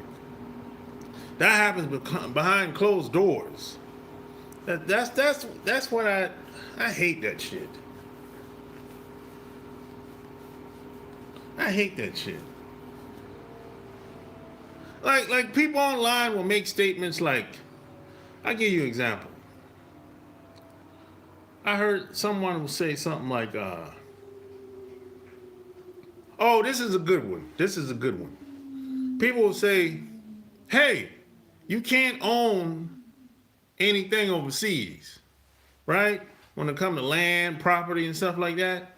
That happens behind closed doors. That's what I hate that shit. I hate that shit. Like people online will make statements like, I'll give you an example. I heard someone will say something like, oh, this is a good one. This is a good one. People will say, hey, you can't own anything overseas, right? When it comes to land, property, and stuff like that.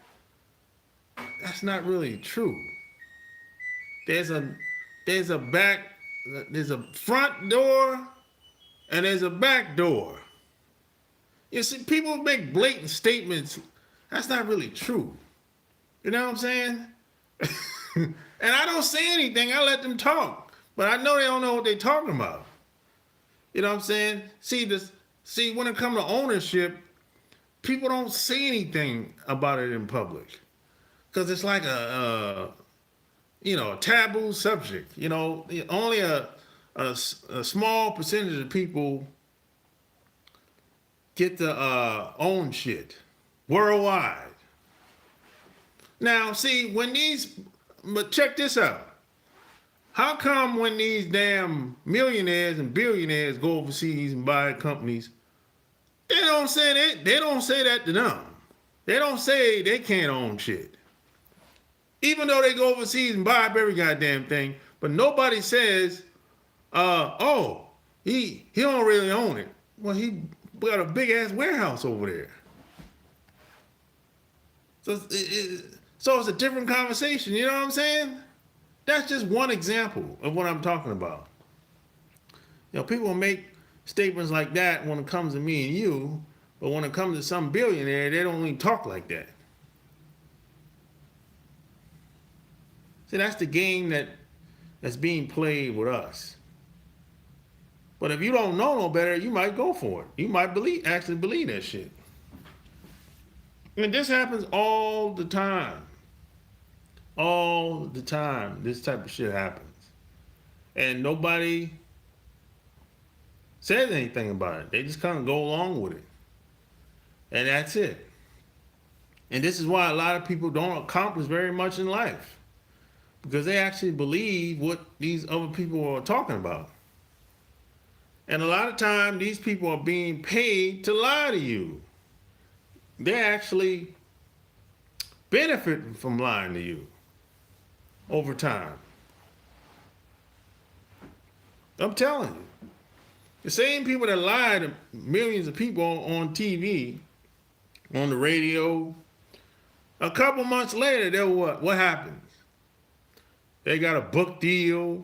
That's not really true. There's a front door and there's a back door. You see, people make blatant statements. That's not really true. You know what I'm saying? And I don't say anything. I let them talk. But I know they don't know what they're talking about. You know what I'm saying? See, when it comes to ownership, people don't say anything about it in public because it's like a taboo subject. Only a small percentage of people get to own shit worldwide. Now, see, but check this out. How come when these damn millionaires and billionaires go overseas and buy companies, they don't say that to them. They don't say they can't own shit. Even though they go overseas and buy up every goddamn thing, but nobody says, oh, he don't really own it. Well, he got a big ass warehouse over there. So it's a different conversation. You know what I'm saying? That's just one example of what I'm talking about. People make statements like that when it comes to me and you, but when it comes to some billionaire, they don't even talk like that. See, that's the game that's being played with us. But if you don't know no better, you might go for it. You might actually believe that shit. And this happens all the time. All the time, this type of shit happens. And nobody says anything about it. They just kind of go along with it. And that's it. And this is why a lot of people don't accomplish very much in life. Because they actually believe what these other people are talking about. And a lot of time, these people are being paid to lie to you. They're actually benefiting from lying to you over time. I'm telling you. The same people that lie to millions of people on TV, on the radio, a couple months later, they're what happens? They got a book deal,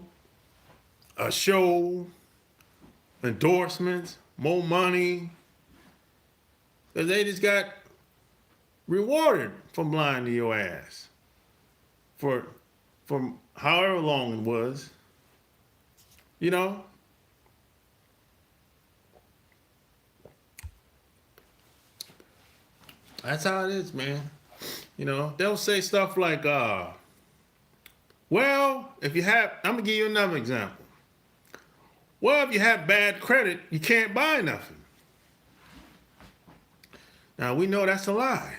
a show, endorsements, more money. Because they just got rewarded from lying to your ass from however long it was. That's how it is, man. They'll say stuff like, well, I'm going to give you another example. Well, if you have bad credit, you can't buy nothing. Now, we know that's a lie.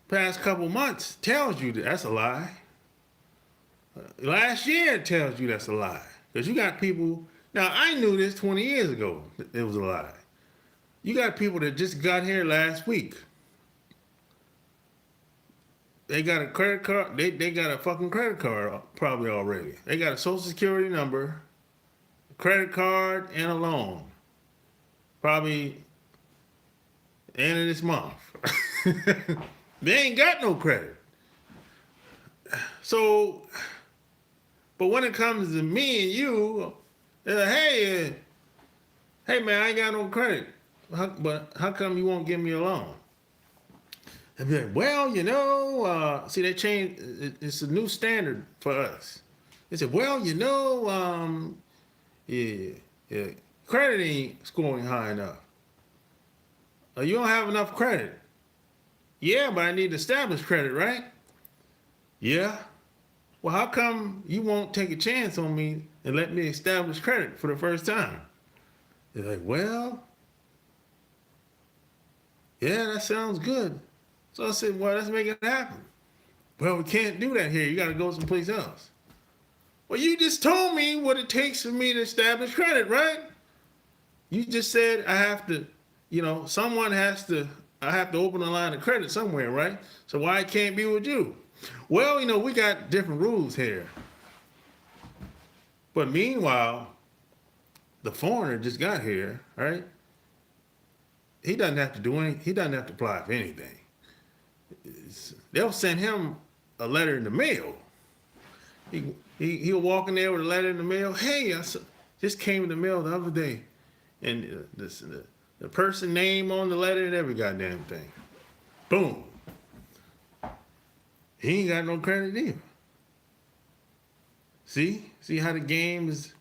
Past couple months tells you that's a lie. Last year it tells you that's a lie. Because you got people, now I knew this 20 years ago, it was a lie. You got people that just got here last week. They got a credit card, they got a fucking credit card probably already. They got a social security number, a credit card, and a loan. Probably end of this month. They ain't got no credit. So, but when it comes to me and you, they're like, hey man, I ain't got no credit. But how come you won't give me a loan? They'd be like, well, see, they changed, it's a new standard for us. They said, well, credit ain't scoring high enough. You don't have enough credit. Yeah, but I need established credit, right? Yeah. Well, how come you won't take a chance on me and let me establish credit for the first time? They're like, well, yeah, that sounds good. So I said, well, let's make it happen. Well, we can't do that here. You got to go someplace else. Well, you just told me what it takes for me to establish credit, right? You just said I have to, I have to open a line of credit somewhere, right? So why it can't be with you? Well, we got different rules here. But meanwhile, the foreigner just got here, right? He doesn't have to do anything. He doesn't have to apply for anything. They'll send him a letter in the mail. He'll walk in there with a letter in the mail. Hey, I just came in the mail the other day. And the person name on the letter and every goddamn thing. Boom. He ain't got no credit either. See how the game is.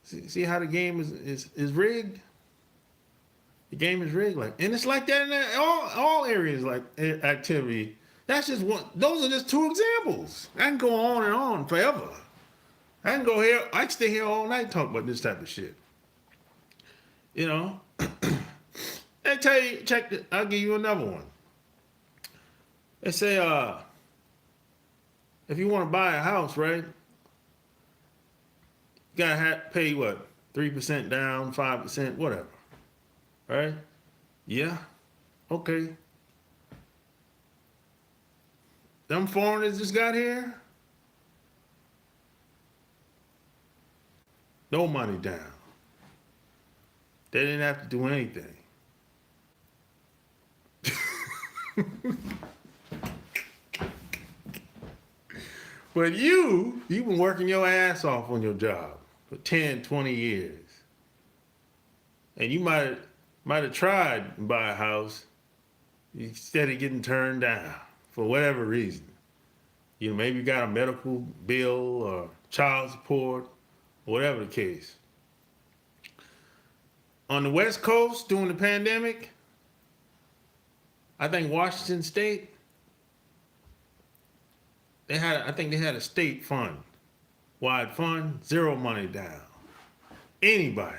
See how the game is rigged. The game is rigged, and it's like that in all areas, like activity. That's just one. Those are just two examples. I can go on and on forever. I can go here. I can stay here all night talk about this type of shit. You know. I tell you, I'll give you another one. They say, if you want to buy a house, right? You gotta pay what? 3% down, 5%, whatever. Right? Yeah. Okay. Them foreigners just got here. No money down. They didn't have to do anything. But you've been working your ass off on your job for 10, 20 years. And you might have tried to buy a house instead of getting turned down for whatever reason. You know, maybe you got a medical bill or child support, whatever the case. On the West Coast during the pandemic, I think Washington State, I think they had a state wide fund, zero money down. Anybody,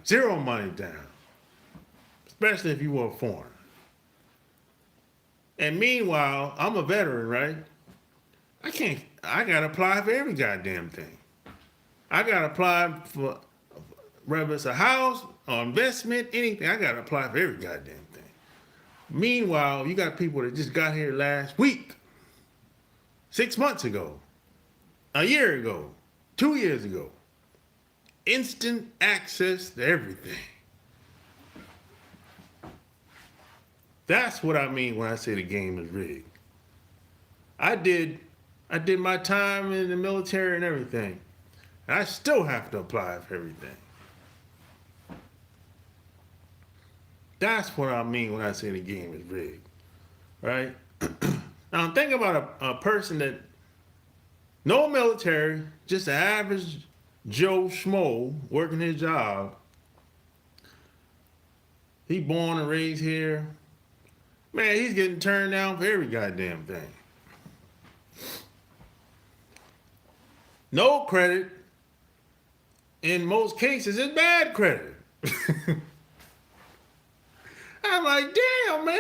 zero money down. Especially if you were a foreigner. And meanwhile, I'm a veteran, right? I gotta apply for every goddamn thing. I gotta apply for, whether it's a house or investment, anything, I gotta apply for every goddamn thing. Meanwhile, you got people that just got here last week, 6 months ago, a year ago, 2 years ago. Instant access to everything. That's what I mean when I say the game is rigged. I did my time in the military and everything. And I still have to apply for everything. That's what I mean when I say the game is rigged. Right? Now think about a person that, no military, just an average Joe Schmo working his job. He born and raised here. Man, he's getting turned down for every goddamn thing. No credit. In most cases, it's bad credit. I'm like, damn, man.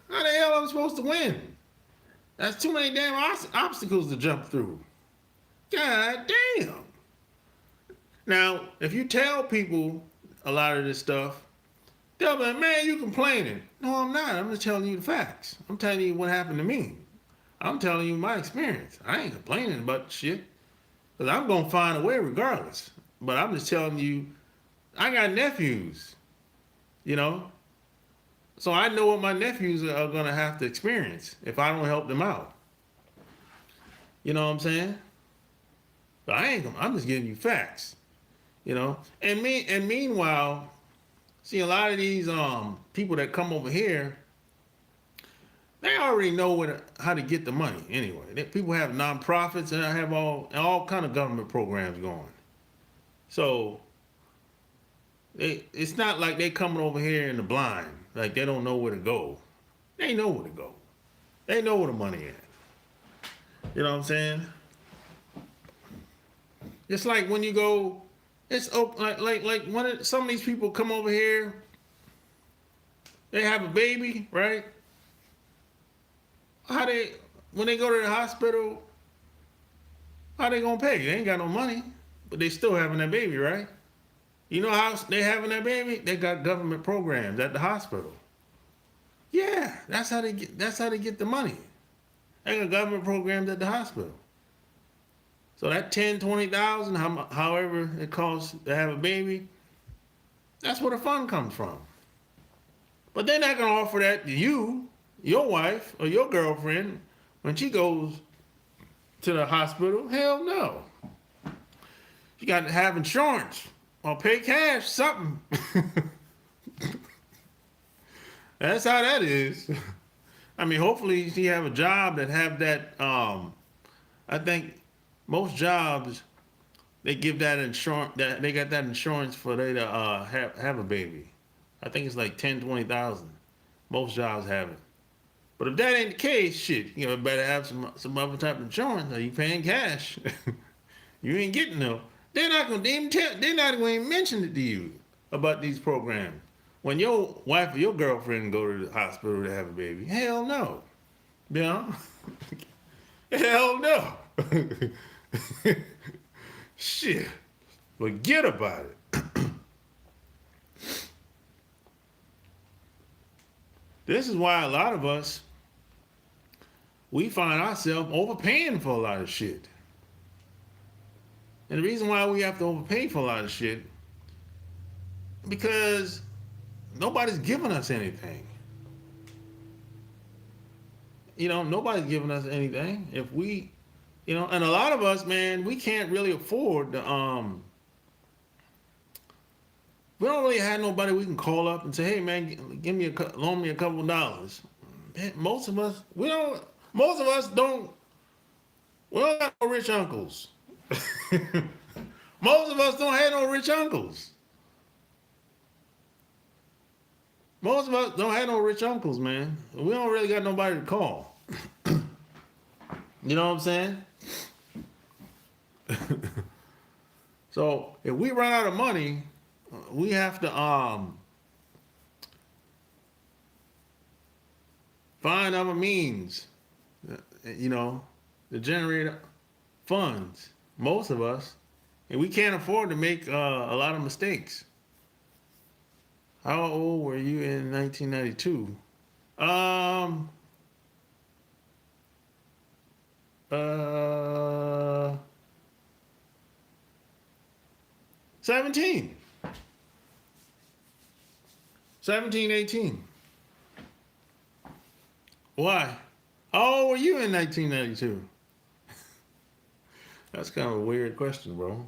How the hell am I supposed to win? That's too many damn obstacles to jump through. God damn. Now, if you tell people a lot of this stuff, they'll be like, man, you complaining. No, I'm not. I'm just telling you the facts. I'm telling you what happened to me. I'm telling you my experience. I ain't complaining about shit. Because I'm going to find a way regardless. But I'm just telling you, I got nephews, you know. So I know what my nephews are going to have to experience if I don't help them out. You know what I'm saying? But I'm just giving you facts, you know. And meanwhile, see, a lot of these people that come over here, they already know how to get the money anyway. People have nonprofits and have all kind of government programs going. So it's not like they coming over here in the blind, like they don't know where to go. They know where to go. They know where the money is. You know what I'm saying? It's like when you go, it's like when some of these people come over here, they have a baby, right? When they go to the hospital, how they gonna pay? They ain't got no money, but they still having that baby, right? You know how they having that baby? They got government programs at the hospital. Yeah, that's how they get the money. They got government programs at the hospital. So that 10, 20,000, however it costs to have a baby, that's where the fund comes from. But they're not gonna offer that to you, your wife, or your girlfriend when she goes to the hospital. Hell no. You got to have insurance or pay cash, something. That's how that is. I mean, hopefully she have a job that have that. I think most jobs, they give that insurance. That they got that insurance for they to have a baby. I think it's like 10, 20,000. Most jobs have it. But if that ain't the case, shit, you know, better have some other type of insurance. Or you paying cash? You ain't getting no. They're not gonna even tell. They're not going to mention it to you about these programs. When your wife or your girlfriend go to the hospital to have a baby, hell no. You know, hell no. Shit, forget about it. This is why a lot of us, we find ourselves overpaying for a lot of shit. And the reason why we have to overpay for a lot of shit, because nobody's giving us anything. You know, nobody's giving us anything. If we, you know, and a lot of us, man, we can't really afford to, we don't really have nobody we can call up and say, hey, man, loan me a couple of dollars. Most of us don't, we don't have no rich uncles. Most of us don't have no rich uncles. Most of us don't have no rich uncles, man. We don't really got nobody to call. You know what I'm saying? So if we run out of money, we have to find other means, you know, to generate funds. Most of us, and we can't afford to make a lot of mistakes. How old were you in 1992? 17. 17, 18. Why? How old were you in 1992? That's kind of a weird question, bro.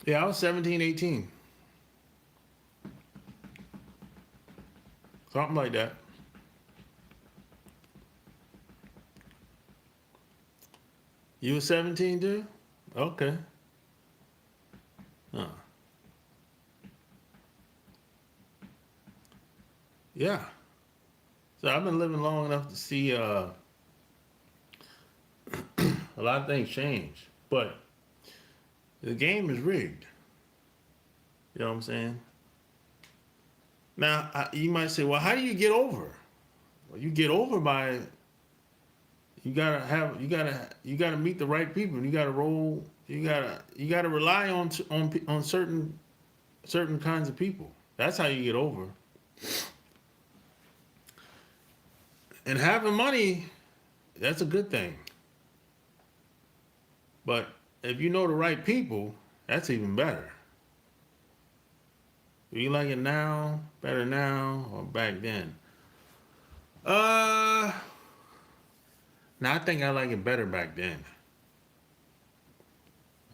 Yeah, I was 17, 18. Something like that. You were 17, dude? Okay. Huh. Yeah. So I've been living long enough to see a lot of things change. But the game is rigged. You know what I'm saying? Now, you might say, well, how do you get over? Well, you get over by, you gotta meet the right people. You gotta roll. You gotta rely on certain kinds of people. That's how you get over. And having money, that's a good thing. But if you know the right people, that's even better. Do you like it now, better now, or back then? Now I think I like it better back then.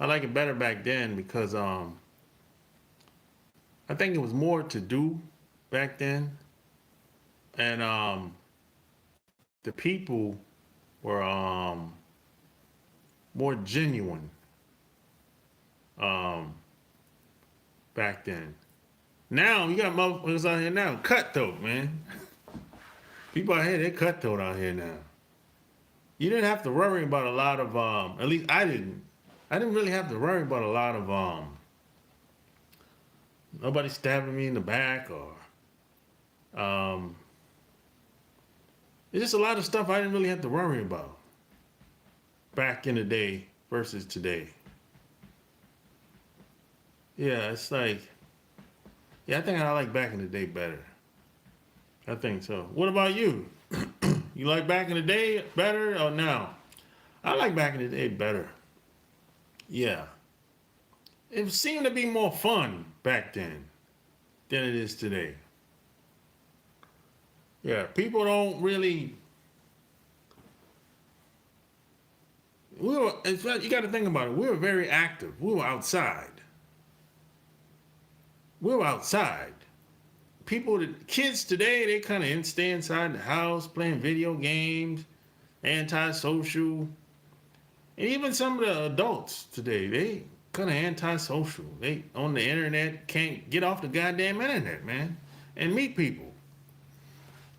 I like it better back then because I think it was more to do back then, and the people were more genuine back then. Now you got motherfuckers out here now cutthroat, man. People out here, they cutthroat out here now. You didn't have to worry about a lot of at least I didn't really have to worry about a lot of nobody stabbing me in the back or it's just a lot of stuff I didn't really have to worry about back in the day versus today. Yeah, it's like, yeah, I think I like back in the day better. I think so. What about you? You like back in the day better or now? I like back in the day better. Yeah. It seemed to be more fun back then than it is today. Yeah, people don't really. In fact, you got to think about it. We were very active. We were outside. Kids today, they kind of stay inside the house playing video games, antisocial. And even some of the adults today, they kind of antisocial. They on the internet can't get off the goddamn internet, man, and meet people.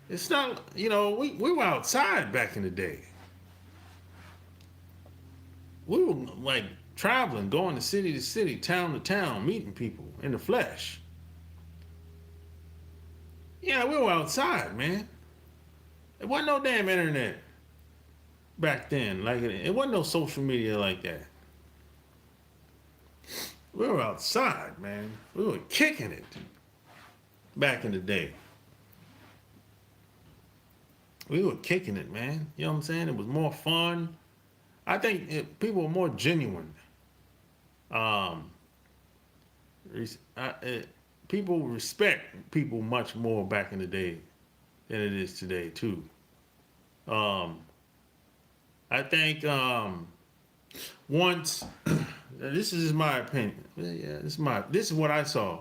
It's not, we were outside back in the day. We were like traveling, going to city, town to town, meeting people in the flesh. Yeah, we were outside, man. There wasn't no damn internet back then. Like it wasn't no social media like that. We were outside, man. We were kicking it back in the day. We were kicking it, man. You know what I'm saying? It was more fun. I think people were more genuine. Um, People respect people much more back in the day than it is today, too. Um, I think once, this is just my opinion. Yeah, this is what I saw.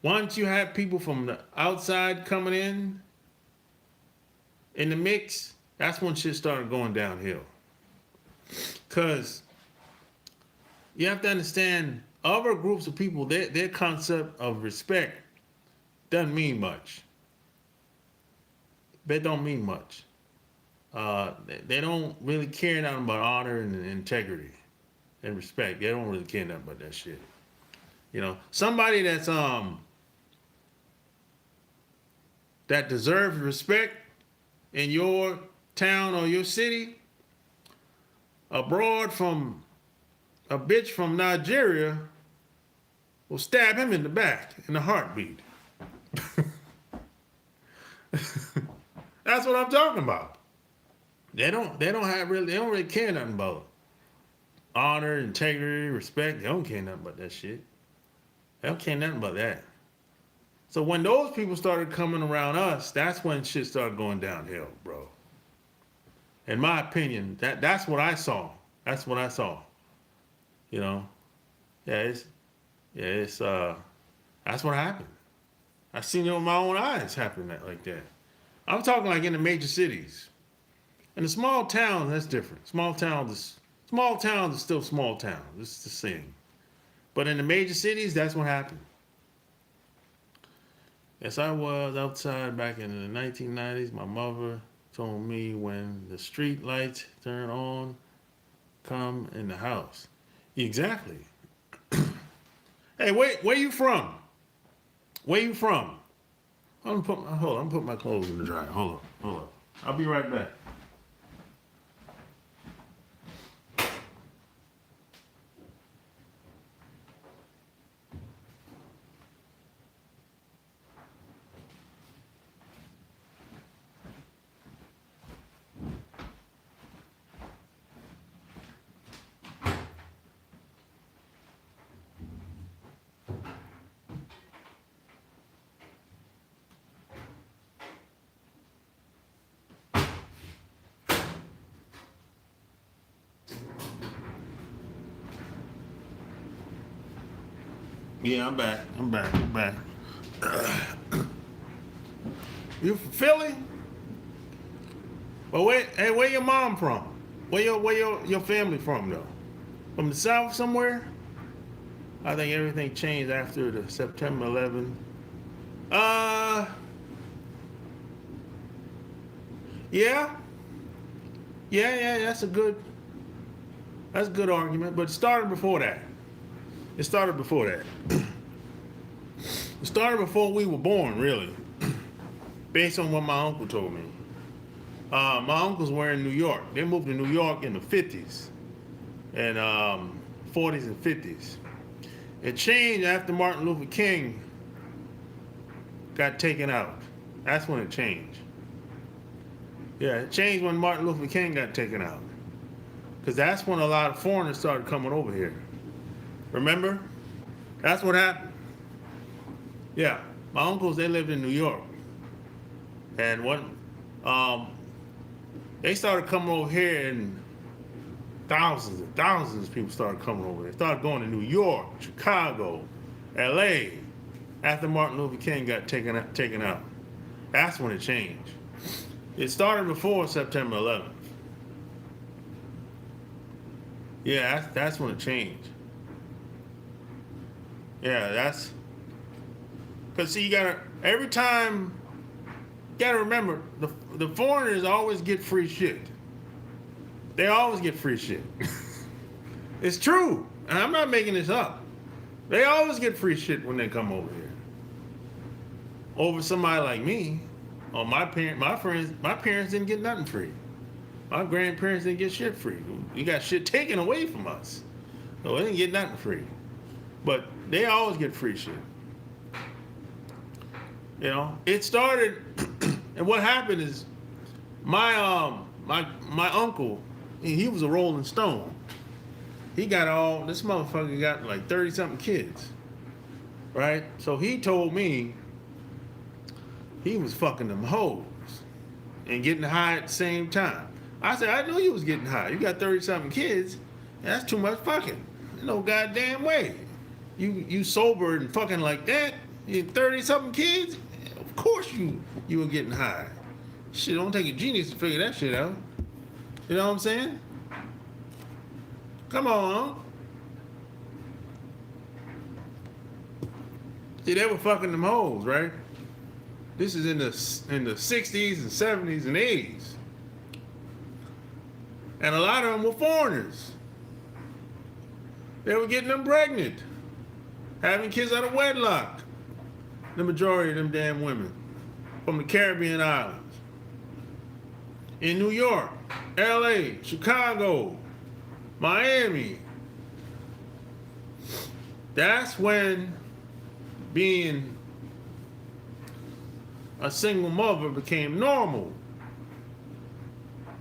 Once you have people from the outside coming in the mix, that's when shit started going downhill. Because you have to understand, other groups of people, their concept of respect doesn't mean much. They don't mean much. They don't really care nothing about honor and integrity and respect. They don't really care nothing about that shit. Somebody that's that deserves respect in your town or your city, abroad from a bitch from Nigeria will stab him in the back in a heartbeat. That's what I'm talking about. They don't really care nothing about honor, integrity, respect. They don't care nothing about that shit. They don't care nothing about that. So when those people started coming around us, that's when shit started going downhill, bro. In my opinion, that's what I saw. That's what I saw. It's that's what happened. I seen it with my own eyes happen like that. I'm talking like in the major cities. In the small towns, that's different. Small towns is still small towns. It's the same. But in the major cities, that's what happened. Yes, I was outside back in the 1990s. My mother told me when the street lights turn on, come in the house. Exactly. Hey, where you from? Where you from? I'm gonna put my clothes in the dryer. Hold on. I'll be right back. Yeah, I'm back. You from Philly? Well, where your mom from? Where your family from though? From the South somewhere? I think everything changed after the September 11th. Yeah. Yeah, that's a good argument, but it started before that. It started before that. It started before we were born, really, based on what my uncle told me. My uncles were in New York. They moved to New York in the 50s and 40s and 50s. It changed after Martin Luther King got taken out. That's when it changed. Yeah, it changed when Martin Luther King got taken out. Because that's when a lot of foreigners started coming over here. Remember? That's what happened. Yeah, my uncles, they lived in New York. And they started coming over here, and thousands and thousands of people started coming over. They started going to New York, Chicago, LA, after Martin Luther King got taken out. That's when it changed. It started before September 11th. Yeah, that's when it changed. Yeah, that's because see, every time you gotta remember the foreigners always get free shit. They always get free shit. It's true, and I'm not making this up. They always get free shit when they come over here. Over somebody like me, or my parents didn't get nothing free. My grandparents didn't get shit free. We got shit taken away from us, so they didn't get nothing free. But they always get free shit. You know, it started, and what happened is, my uncle, he was a Rolling Stone. This motherfucker got like 30-something kids, right? So he told me he was fucking them hoes and getting high at the same time. I said, I knew you was getting high. You got 30-something kids. That's too much fucking. No goddamn way. You sober and fucking like that. You 30-something kids. Of course you were getting high. Shit, don't take a genius to figure that shit out. You know what I'm saying? Come on. See, they were fucking them hoes, right? This is in the 60s and 70s and 80s. And a lot of them were foreigners. They were getting them pregnant, having kids out of wedlock. The majority of them damn women from the Caribbean islands. In New York, LA, Chicago, Miami. That's when being a single mother became normal.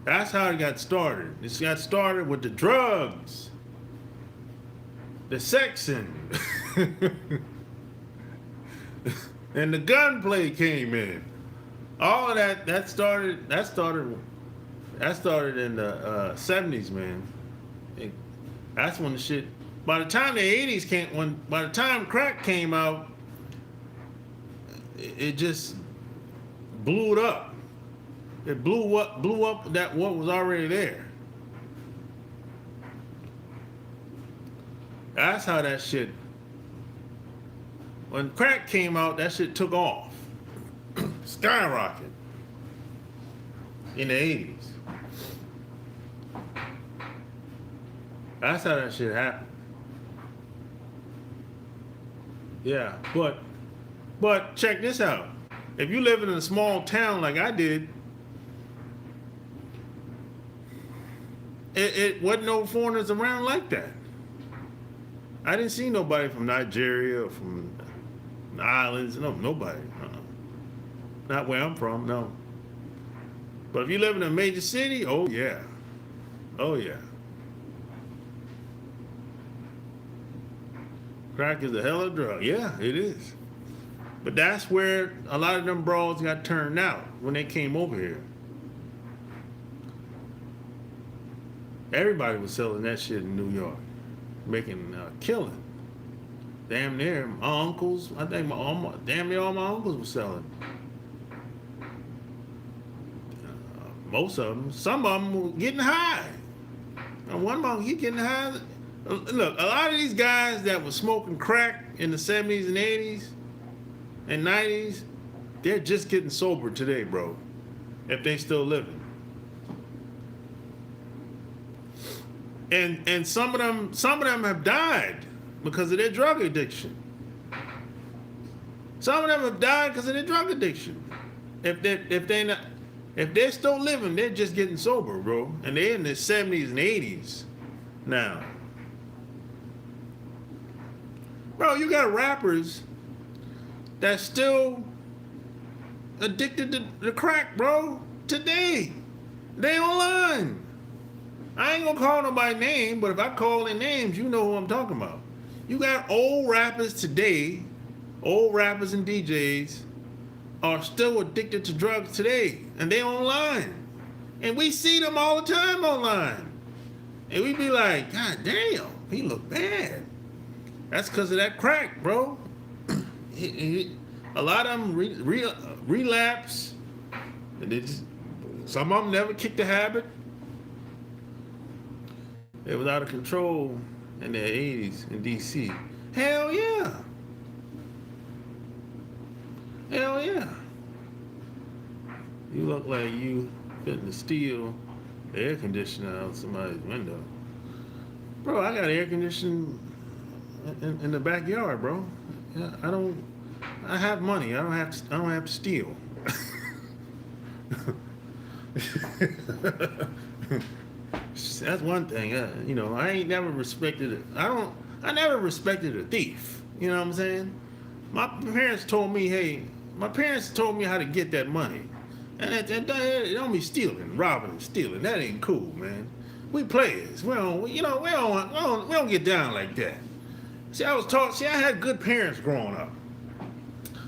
That's how it got started. It got started with the drugs, the sexing, and the gunplay came in. All of that started in the 70s, man. That's when the shit. By the time the 80s came, by the time crack came out, it just blew it up. It blew up what was already there. That's how that shit. When crack came out, that shit took off, skyrocket in the 80s. That's how that shit happened. Yeah, but check this out. If you live in a small town like I did, it wasn't no foreigners around like that. I didn't see nobody from Nigeria or from the islands. No, nobody. Not where I'm from, no. But if you live in a major city, oh yeah. Oh yeah. Crack is a hell of a drug. Yeah, it is. But that's where a lot of them brawls got turned out when they came over here. Everybody was selling that shit in New York, making a killing. Damn near my uncles, I think damn near all my uncles were selling. Most of them, some of them were getting high. And one of them, he getting high. Look, a lot of these guys that were smoking crack in the 70s and 80s and 90s, they're just getting sober today, bro. If they still living. And some of them have died because of their drug addiction. Some of them have died because of their drug addiction. If they're still living, they're just getting sober, bro. And they're in their 70s and 80s now. Bro, you got rappers that's still addicted to the crack, bro, today. They online. I ain't gonna call nobody's name, but if I call their names, you know who I'm talking about. You got old rappers today, old rappers and DJs are still addicted to drugs today, and they online. And we see them all the time online. And we be like, God damn, he look bad. That's because of that crack, bro. A lot of them relapse. And some of them never kick the habit. They was out of control in the 80s in D.C. Hell yeah. Hell yeah. You look like you fitting to steal the air conditioner out somebody's window. Bro, I got air conditioning in the backyard, bro. Yeah, I have money. I don't have to steal. That's one thing. I ain't never respected it. I never respected a thief. You know what I'm saying? My parents told me how to get that money. And it don't be stealing, robbing and stealing. That ain't cool, man. We players. We don't get down like that. See, I had good parents growing up.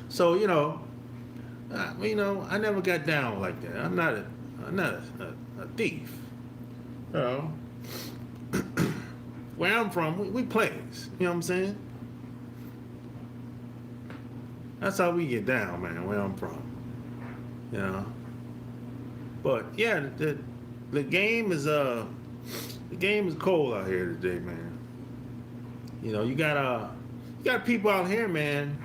So, I never got down like that. I'm not a thief. You know, where I'm from, we players. You know what I'm saying? That's how we get down, man. Where I'm from. You know. But yeah, the game is cold out here today, man. You got people out here, man.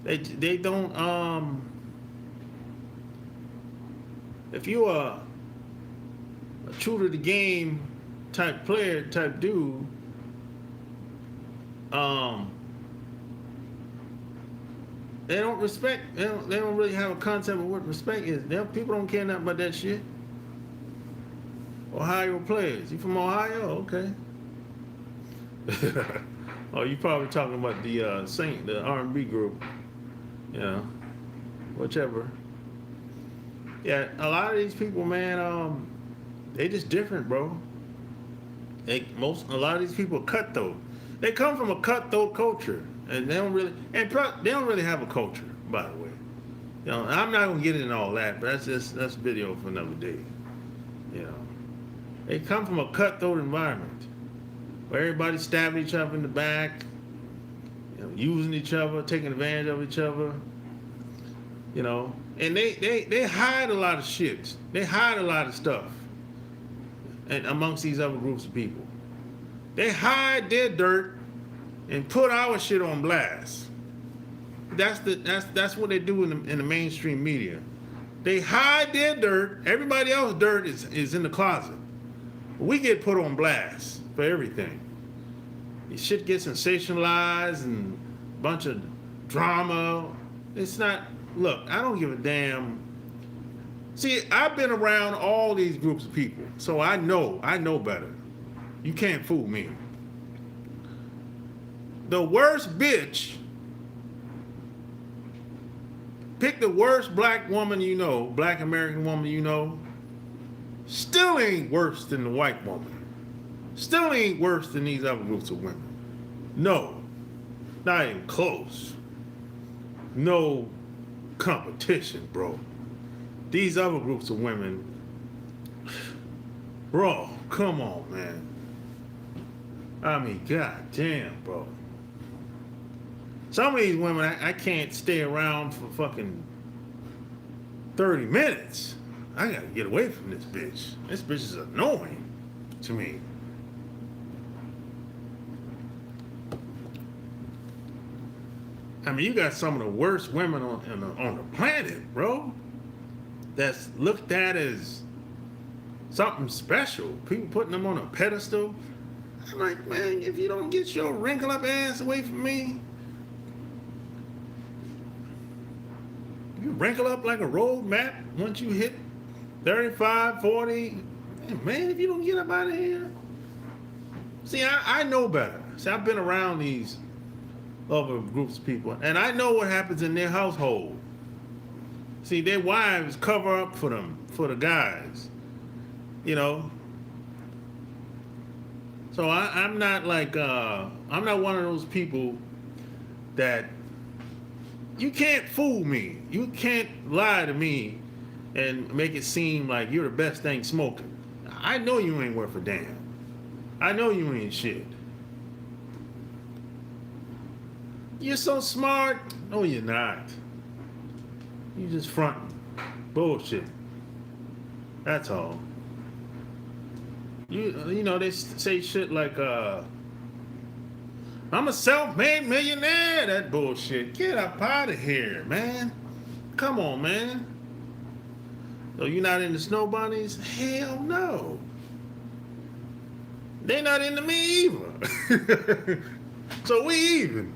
They don't if you're a true to the game type player, type dude, they don't respect. They don't really have a concept of what respect is. People don't care nothing about that shit. Ohio players. You from Ohio? Okay. Oh, you probably talking about the Saint, the R&B group. Whichever. Yeah, a lot of these people, man, they just different, bro. A lot of these people are cutthroat. They come from a cutthroat culture, and they don't really have a culture, by the way. I'm not gonna get into all that, but that's video for another day. They come from a cutthroat environment where everybody stabbing each other in the back, using each other, taking advantage of each other. And they hide a lot of shit. They hide a lot of stuff. And amongst these other groups of people, they hide their dirt and put our shit on blast. That's what they do in the mainstream media. They hide their dirt. Everybody else's dirt is in the closet. We get put on blast for everything. This shit gets sensationalized and a bunch of drama. It's not. Look, I don't give a damn. See, I've been around all these groups of people, so I know better. You can't fool me. The worst bitch, pick the worst black woman you know, black American woman you know, still ain't worse than the white woman. Still ain't worse than these other groups of women. No, not even close. No competition, bro. These other groups of women, bro, come on, man. I mean, goddamn, bro. Some of these women, I can't stay around for fucking 30 minutes. I gotta get away from this bitch. This bitch is annoying to me. I mean, you got some of the worst women on the planet, bro. That's looked at as something special. People putting them on a pedestal. I'm like, man, if you don't get your wrinkle up ass away from me, you wrinkle up like a road map once you hit 35, 40. Man, if you don't get up out of here. See, I know better. See, I've been around these other groups of people, and I know what happens in their household. See, their wives cover up for them, for the guys, So I'm not like, I'm not one of those people that, you can't fool me. You can't lie to me and make it seem like you're the best thing smoking. I know you ain't worth a damn. I know you ain't shit. You're so smart. No, you're not. You just fronting. Bullshit. That's all. They say shit like, I'm a self-made millionaire. That bullshit. Get up out of here, man. Come on, man. So you not into snow bunnies? Hell no. They not into me either. So we even.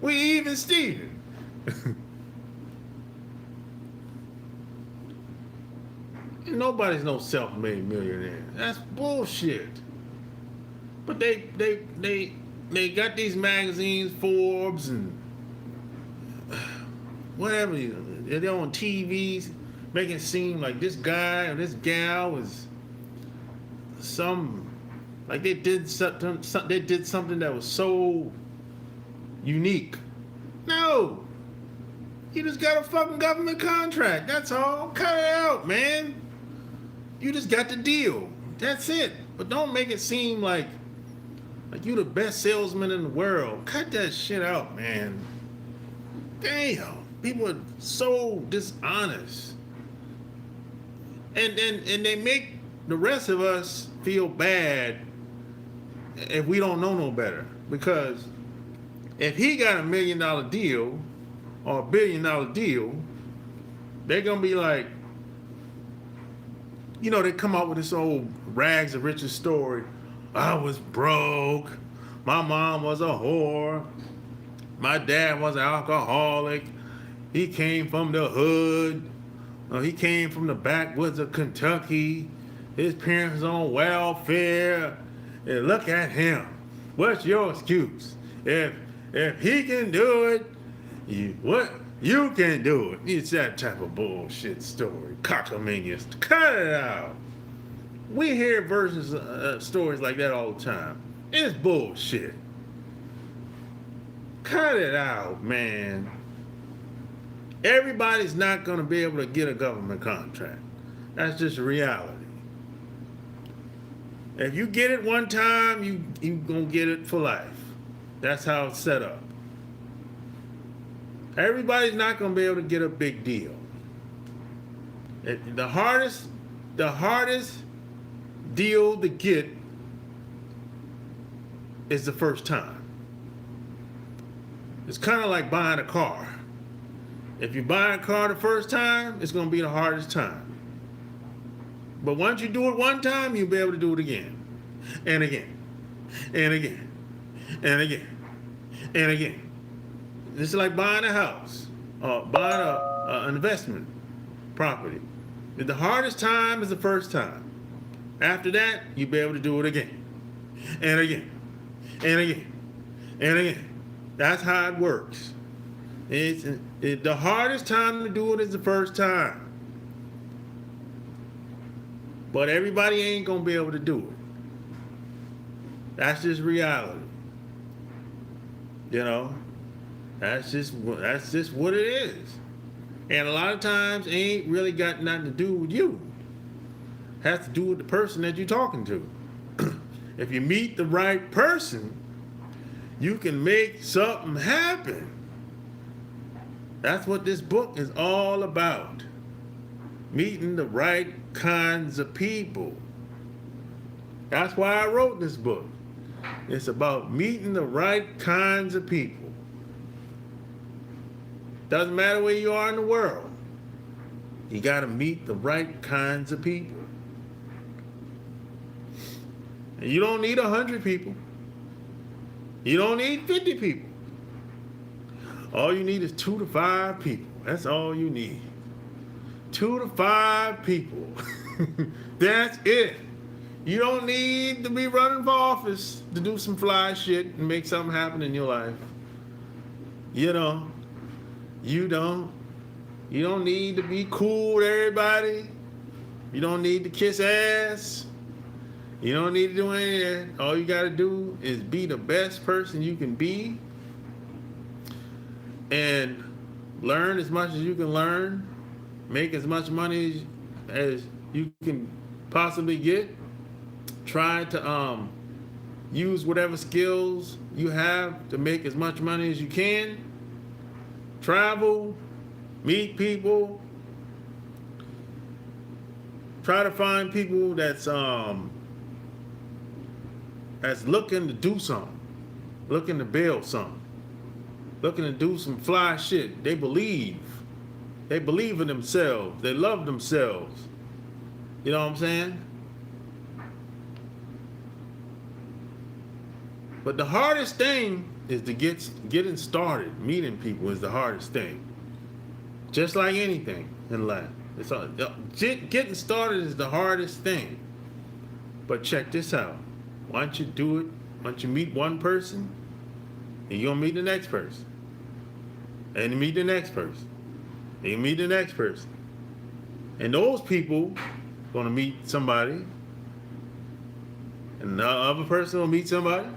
We even Steven. Nobody's no self-made millionaire. That's bullshit. But they got these magazines, Forbes and whatever. They're on TVs, making it seem like this guy or this gal is like they did something. They did something that was so unique. No, you just got a fucking government contract. That's all. Cut it out, man. You just got the deal. That's it. But don't make it seem like you the best salesman in the world. Cut that shit out, man. Damn. People are so dishonest. And they make the rest of us feel bad if we don't know no better. Because if he got $1 million deal or $1 billion deal, they're going to be like, they come out with this old rags to riches story. I was broke. My mom was a whore. My dad was an alcoholic. He came from the hood. He came from the backwoods of Kentucky. His parents on welfare. And look at him. What's your excuse? If he can do it, you can do it. It's that type of bullshit story. Cockamamia. Cut it out. We hear versions of stories like that all the time. It's bullshit. Cut it out, man. Everybody's not going to be able to get a government contract. That's just reality. If you get it one time, you going to get it for life. That's how it's set up. Everybody's not going to be able to get a big deal. The hardest deal to get is the first time. It's kind of like buying a car. If you buy a car the first time, it's going to be the hardest time. But once you do it one time, you'll be able to do it again. And again. And again. And again. And again. It's like buying a house. Or buying an investment property. The hardest time is the first time. After that, you'll be able to do it again. And again. And again. And again. That's how it works. The hardest time to do it is the first time. But everybody ain't going to be able to do it. That's just reality. That's just what it is. And a lot of times it ain't really got nothing to do with you. It has to do with the person that you're talking to. If you meet the right person, you can make something happen. That's what this book is all about. Meeting the right kinds of people. That's why I wrote this book. It's about meeting the right kinds of people. Doesn't matter where you are in the world. You got to meet the right kinds of people. And you don't need 100 people. You don't need 50 people. All you need is 2 to 5 people. That's all you need. 2 to 5 people. That's it. You don't need to be running for office to do some fly shit and make something happen in your life. You don't. You don't need to be cool with everybody. You don't need to kiss ass. You don't need to do any of that. All you got to do is be the best person you can be and learn as much as you can learn. Make as much money as you can possibly get. Try to use whatever skills you have to make as much money as you can. Travel, meet people. Try to find people that's looking to do something. looking to build something, looking to do some fly shit. They believe. They believe in themselves. They love themselves. You know what I'm saying? But the hardest thing is to getting started. Meeting people is the hardest thing. Just like anything in life. Getting started is the hardest thing. But check this out. Once you do it, once you meet one person, and you're going to meet the next person. And you meet the next person. And you meet the next person. And those people going to meet somebody. And the other person will meet somebody.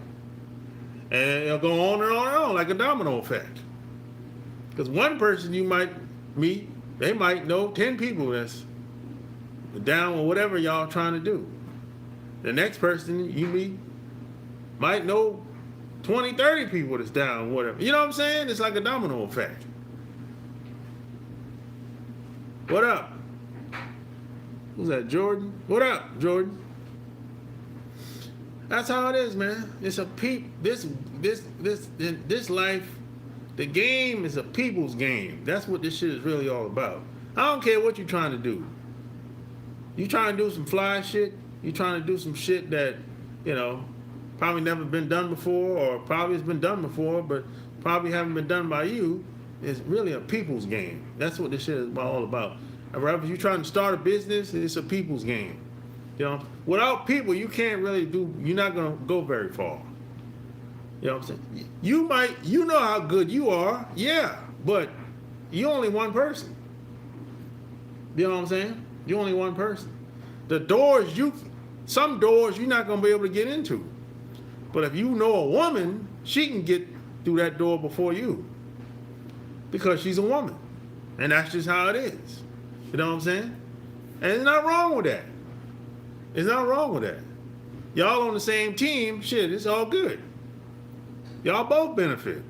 And it'll go on and on and on like a domino effect. Because one person you might meet, they might know 10 people that's down with whatever y'all trying to do. The next person you meet might know 20, 30 people that's down with whatever. You know what I'm saying? It's like a domino effect. What up? Who's that, Jordan? What up, Jordan? That's how it is, man. It's a this life, the game is a people's game. That's what this shit is really all about. I don't care what you're trying to do. You trying to do some fly shit, you trying to do some shit that, you know, probably never been done before, or probably it's been done before, but probably haven't been done by you. It's really a people's game. That's what this shit is all about. If you're trying to start a business, it's a people's game. You know, without people, you can't really you're not going to go very far. You know what I'm saying? You know how good you are, yeah, but you're only one person. You know what I'm saying? You're only one person. Some doors you're not going to be able to get into. But if you know a woman, she can get through that door before you. Because she's a woman. And that's just how it is. You know what I'm saying? And there's nothing wrong with that. There's nothing wrong with that. Y'all on the same team, shit, it's all good. Y'all both benefit.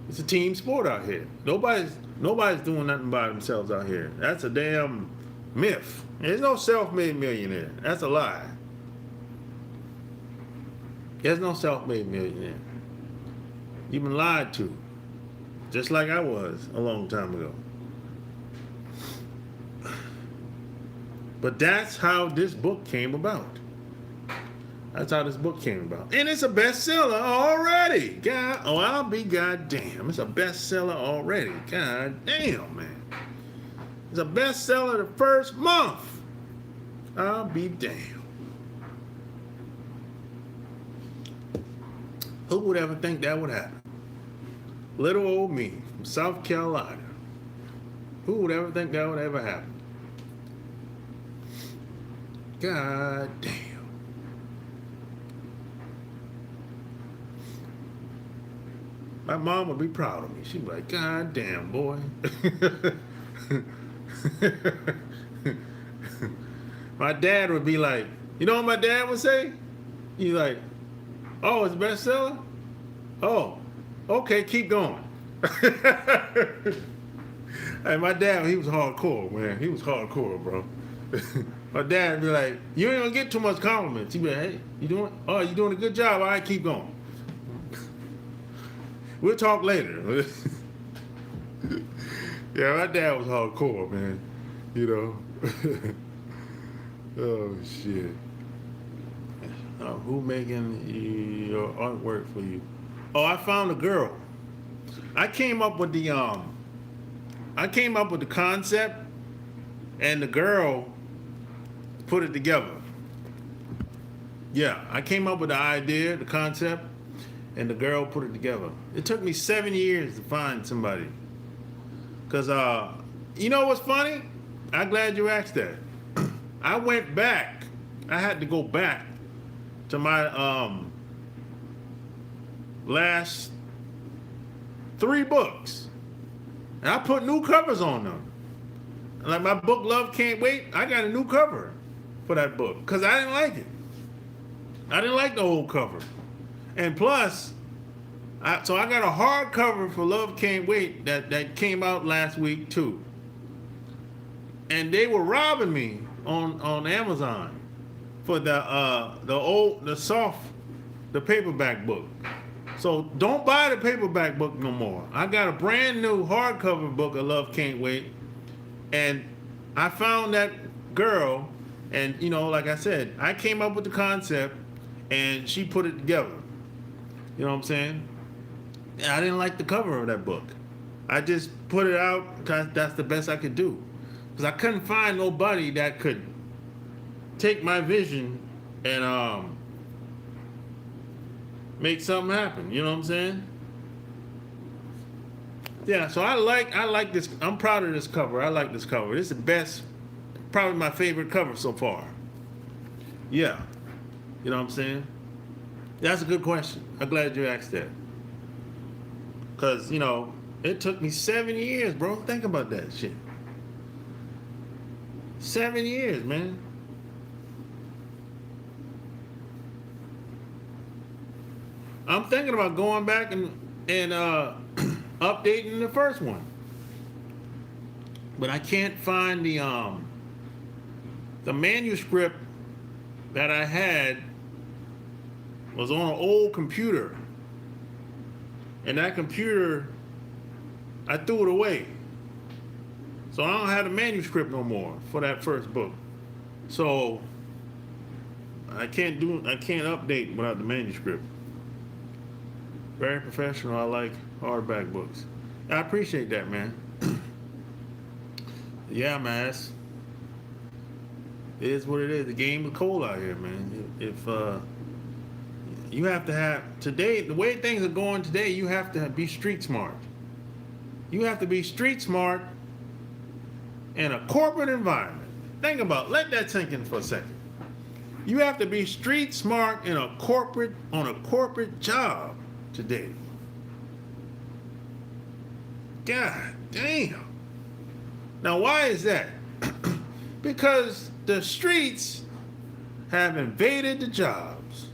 It's a team sport out here. Nobody's doing nothing by themselves out here. That's a damn myth. There's no self-made millionaire. That's a lie. There's no self-made millionaire. You've been lied to. Just like I was a long time ago. But that's how this book came about. That's how this book came about. And it's a bestseller already. God, I'll be goddamn. It's a bestseller already. God damn, man. It's a bestseller the first month. I'll be damned. Who would ever think that would happen? Little old me from South Carolina. Who would ever think that would ever happen? God damn. My mom would be proud of me. She'd be like, God damn, boy. My dad would be like, you know what my dad would say? He's like, oh, it's a bestseller? Oh, okay, keep going. Hey, my dad, he was hardcore, man. He was hardcore, bro. My dad would be like, you ain't gonna get too much compliments. He'd be like, hey, you doing a good job. All right, keep going. We'll talk later. Yeah, my dad was hardcore, man. You know. Oh, shit. Who making your artwork for you? Oh, I found a girl. I came up with the concept, and the girl put it together. Yeah, I came up with the idea, the concept, and the girl put it together. It took me 7 years to find somebody. Cause you know what's funny? I'm glad you asked that. I went back. I had to go back to my last 3 books. And I put new covers on them. Like my book, Love Can't Wait, I got a new cover for that book. Because I didn't like it. I didn't like the old cover. And plus, so I got a hardcover for Love Can't Wait that came out last week too. And they were robbing me on Amazon for the soft the paperback book. So don't buy the paperback book no more. I got a brand new hardcover book of Love Can't Wait. And I found that girl, and like I said, I came up with the concept and she put it together. You know what I'm saying? And I didn't like the cover of that book. I just put it out because that's the best I could do. Because I couldn't find nobody that could take my vision and make something happen. You know what I'm saying? Yeah, so I like this. I'm proud of this cover. I like this cover. This is the best, probably my favorite cover so far. Yeah. You know what I'm saying? That's a good question. I'm glad you asked that. Because, it took me 7 years, bro. Think about that shit. 7 years, man. I'm thinking about going back and updating the first one. But I can't find the manuscript that I had was on an old computer. And that computer, I threw it away. So I don't have the manuscript no more for that first book. So I can't update without the manuscript. Very professional. I like hardback books. I appreciate that, man. Yeah, man. It is what it is. The game is cold out here, man. If you have to have today, the way things are going today, you have to be street smart. You have to be street smart in a corporate environment. Think about it. Let that sink in for a second. You have to be street smart in on a corporate job today. God damn. Now, why is that? Because the streets have invaded the jobs.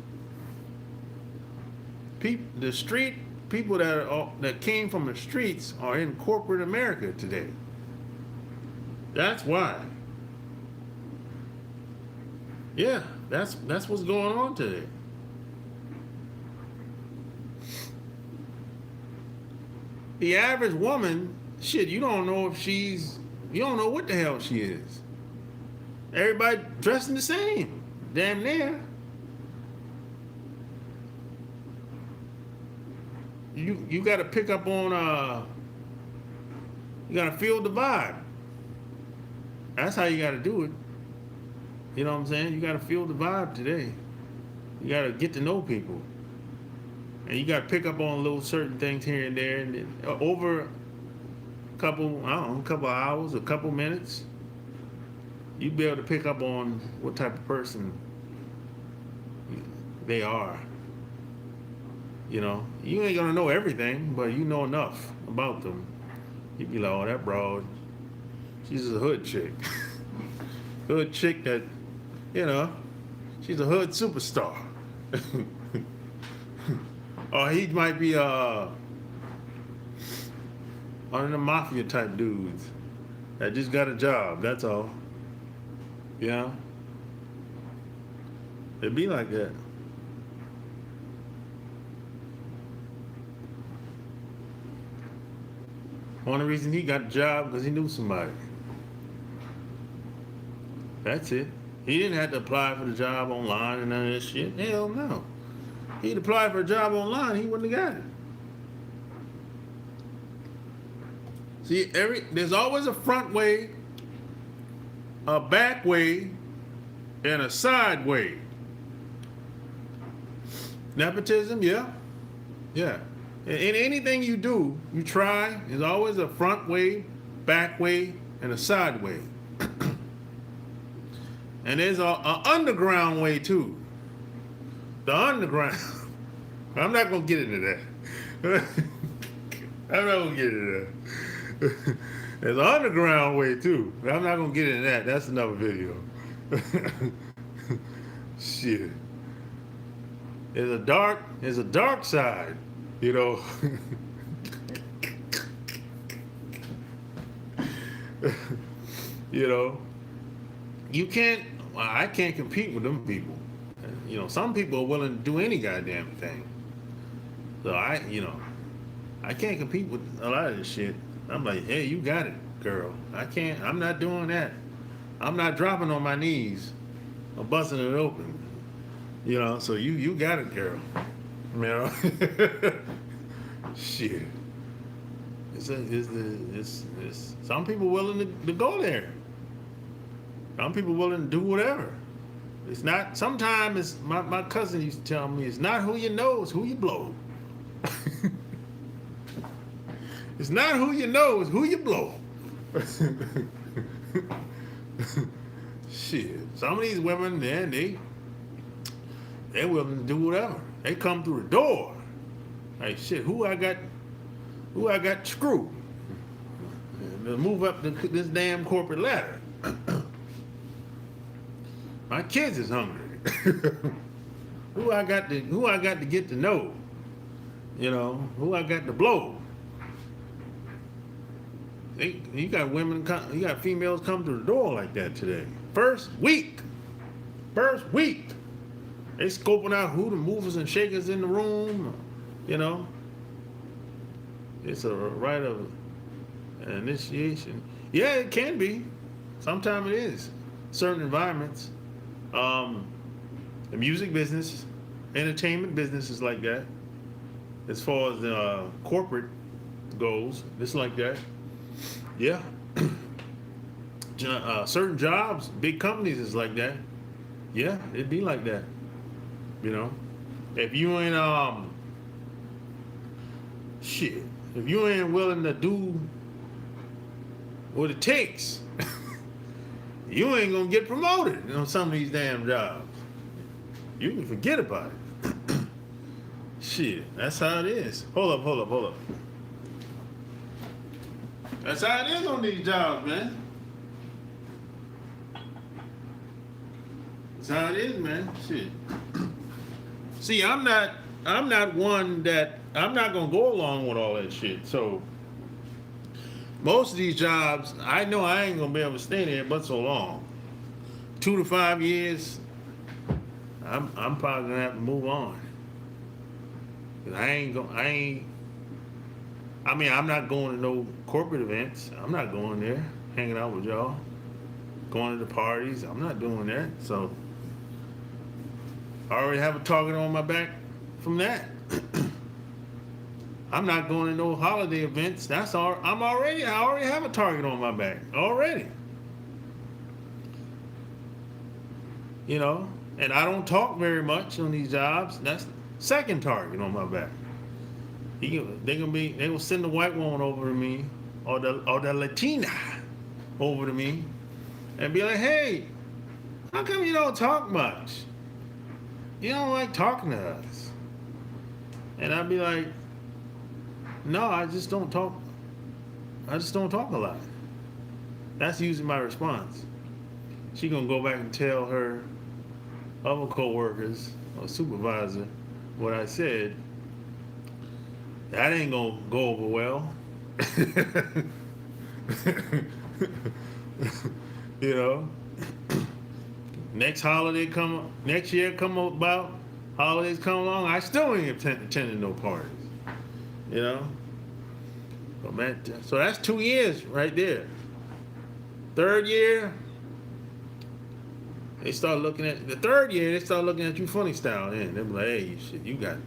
The street people that came from the streets are in corporate America today. That's why. Yeah, that's what's going on today. The average woman, shit, you don't know what the hell she is. Everybody dressing the same, damn near. You got to pick up on, you got to feel the vibe. That's how you got to do it. You know what I'm saying? You got to feel the vibe today. You got to get to know people. And you got to pick up on little certain things here and there. And then over a couple hours, a couple minutes, you'd be able to pick up on what type of person they are. You ain't going to know everything, but you know enough about them. You'd be like, oh, that broad, she's a hood chick. Hood chick that, she's a hood superstar. Or he might be one of the mafia type dudes that just got a job, that's all. It'd be like that. Only reason he got a job because he knew somebody. That's it. He didn't have to apply for the job online and none of that shit. Hell no. He'd applied for a job online, he wouldn't have got it. See, there's always a front way, a back way, and a side way. Nepotism, yeah. In anything you do, you try, there's always a front way, back way, and a side way. And there's a underground way too. The underground. I'm not going to get into that. I'm not going to get into that. There's an underground way too. I'm not going to get into that. That's another video. Shit. There's a dark side, You can't, I can't compete with them people. some people are willing to do any goddamn thing. So I can't compete with a lot of this shit. I'm like, hey, you got it, girl. I'm not doing that. I'm not dropping on my knees or busting it open. So you got it, girl. Shit. It's some people willing to go there. Some people willing to do whatever. It's not, sometimes it's, my cousin used to tell me, it's not who you know, it's who you blow. It's not who you know, it's who you blow. Shit. Some of these women, man, they're willing to do whatever. They come through the door. Like, shit, who I got screwed? To move up this damn corporate ladder. My kids is hungry. Who I got to get to know? Who I got to blow? You got females come through the door like that today. First week. They scoping out who the movers and shakers in the room. It's a rite of initiation. Yeah, it can be. Sometimes it is. Certain environments. The music business, entertainment business is like that. As far as the corporate goes, it's like that. Yeah. Certain jobs, big companies is like that. Yeah, it'd be like that. If you ain't if you ain't willing to do what it takes, you ain't gonna get promoted on some of these damn jobs. You can forget about it. Shit, that's how it is. Hold up. That's how it is on these jobs, man. That's how it is, man. Shit. See, I'm not one that, I'm not gonna go along with all that shit. So most of these jobs, I know I ain't gonna be able to stay there but so long. 2 to 5 years, I'm probably gonna have to move on. I'm not going to no corporate events. I'm not going there, hanging out with y'all, going to the parties. I'm not doing that. So I already have a target on my back from that. I'm not going to no holiday events. I already have a target on my back already. And I don't talk very much on these jobs. That's the second target on my back. They will send the white woman over to me, or the Latina over to me, and be like, hey, how come you don't talk much? You don't like talking to us. And I'd be like, no, I just don't talk a lot. That's usually my response. She gonna go back and tell her other co-workers or supervisor what I said. That ain't gonna go over well. Next year come about, holidays come along, I still ain't attending no parties. But man, so that's 2 years right there. Third year, they start looking at you funny style. Then they're like, hey, shit, you got it.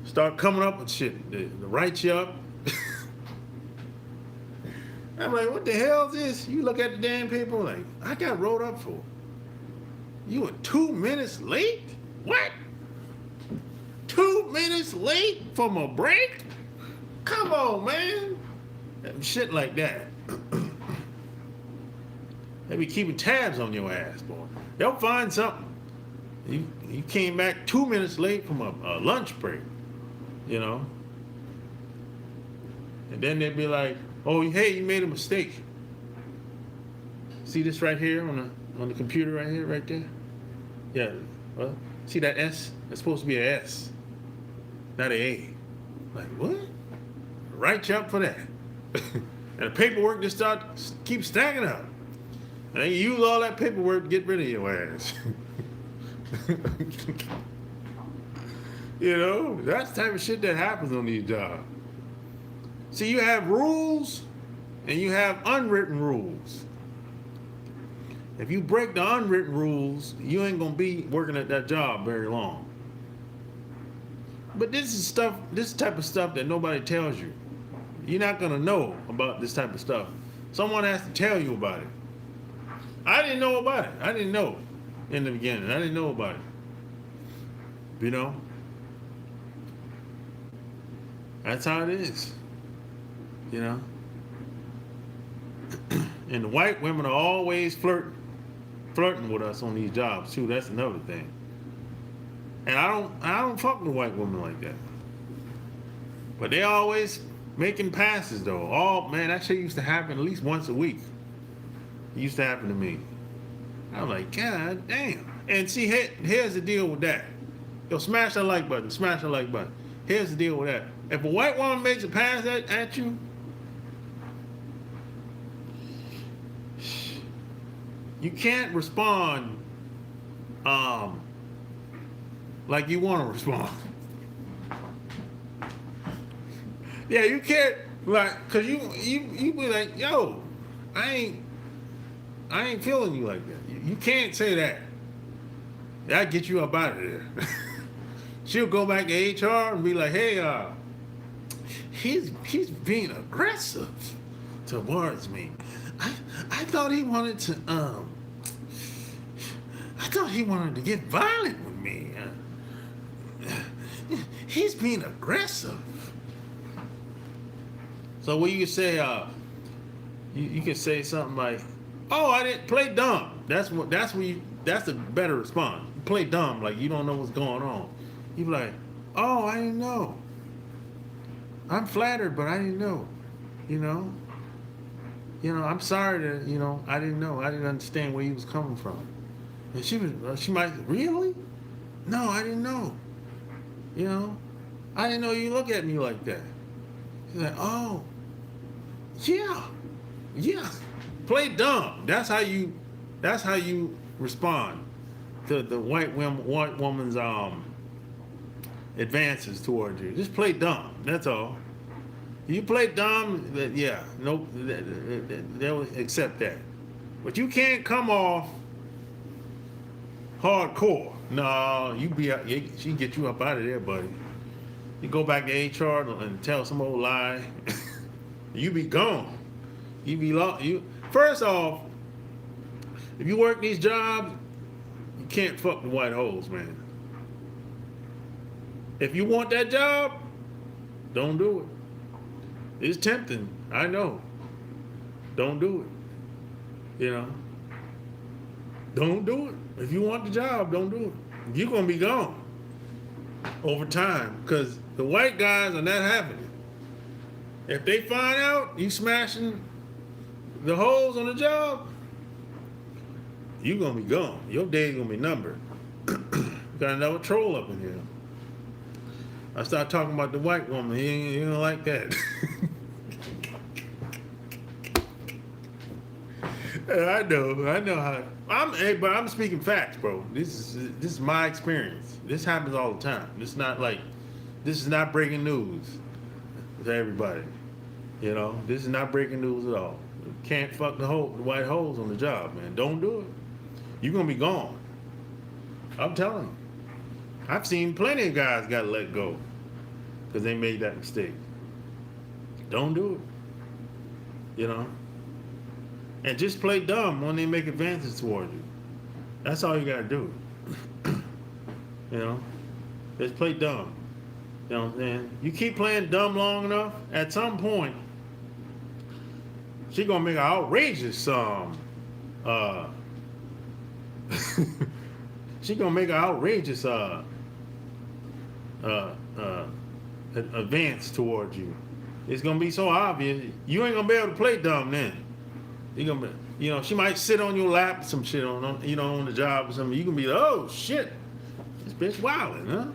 Start coming up with shit to write you up. I'm like, what the hell is this? You look at the damn paper like, I got wrote up for. You were 2 minutes late? What? 2 minutes late from a break? Come on, man. Shit like that. They be keeping tabs on your ass, boy. They'll find something. You came back 2 minutes late from a lunch break. And then they'd be like, oh, hey, you made a mistake. See this right here on the computer right here, right there? Yeah. Well, see that S? It's supposed to be an S, not an A. Like, what? Write you up for that. And the paperwork just keep stacking up. And then you use all that paperwork to get rid of your ass. You know, that's the type of shit that happens on these jobs. See, you have rules and you have unwritten rules. If you break the unwritten rules, you ain't gonna be working at that job very long. But this is stuff, this type of stuff that nobody tells you. You're not gonna know about this type of stuff. Someone has to tell you about it. I didn't know about it. I didn't know in the beginning. I didn't know about it. You know? That's how it is. You know? And the white women are always flirting with us on these jobs too. That's another thing. And I don't fuck with white women like that. But they always making passes though. Oh man, that shit used to happen at least once a week. It used to happen to me. I was like, God damn. And see, here's the deal with that. Yo, smash that like button. Smash that like button. Here's the deal with that. If a white woman makes a pass at you, you can't respond like you want to respond. Yeah, you can't, like, cause you be like, yo, I ain't feeling you like that. You can't say that. That'll get you up out of there. She'll go back to HR and be like, hey, he's being aggressive towards me. I thought he wanted to get violent with me. He's being aggressive. So what you can say, you can say something like, "Oh, I didn't play dumb." That's a better response. You play dumb, like you don't know what's going on. You be like, "Oh, I didn't know. I'm flattered, but I didn't know. You know, I'm sorry that I didn't know. I didn't understand where he was coming from." And she might really, no, I didn't know. I didn't know you look at me like that. She's like, oh, yeah. Play dumb. That's how you respond to the white woman's advances towards you. Just play dumb. That's all. You play dumb, yeah, nope, they'll accept that. But you can't come off hardcore. No, she can get you up out of there, buddy. You go back to HR and tell some old lie. You be gone. You be lost. First off, if you work these jobs, you can't fuck the white holes, man. If you want that job, don't do it. It's tempting, I know. Don't do it. Don't do it. If you want the job, don't do it. You're gonna be gone over time, because the white guys are not having it. If they find out you smashing the holes on the job, you're gonna be gone. Your day's gonna be numbered. Got another troll up in here. I start talking about the white woman. He don't like that. I know how. But I'm speaking facts, bro. This is my experience. This happens all the time. This is not breaking news to everybody. This is not breaking news at all. You can't fuck the white holes on the job, man. Don't do it. You're gonna be gone. I'm telling you. I've seen plenty of guys got let go because they made that mistake. Don't do it. And just play dumb when they make advances toward you. That's all you gotta do. Just play dumb. You know what I'm saying? You keep playing dumb long enough, at some point, she gonna make an outrageous she gonna make an outrageous advance towards you. It's gonna be so obvious. You ain't gonna be able to play dumb then. You're gonna be, she might sit on your lap, some shit on the job or something. You can be like, oh shit, this bitch wildin', huh?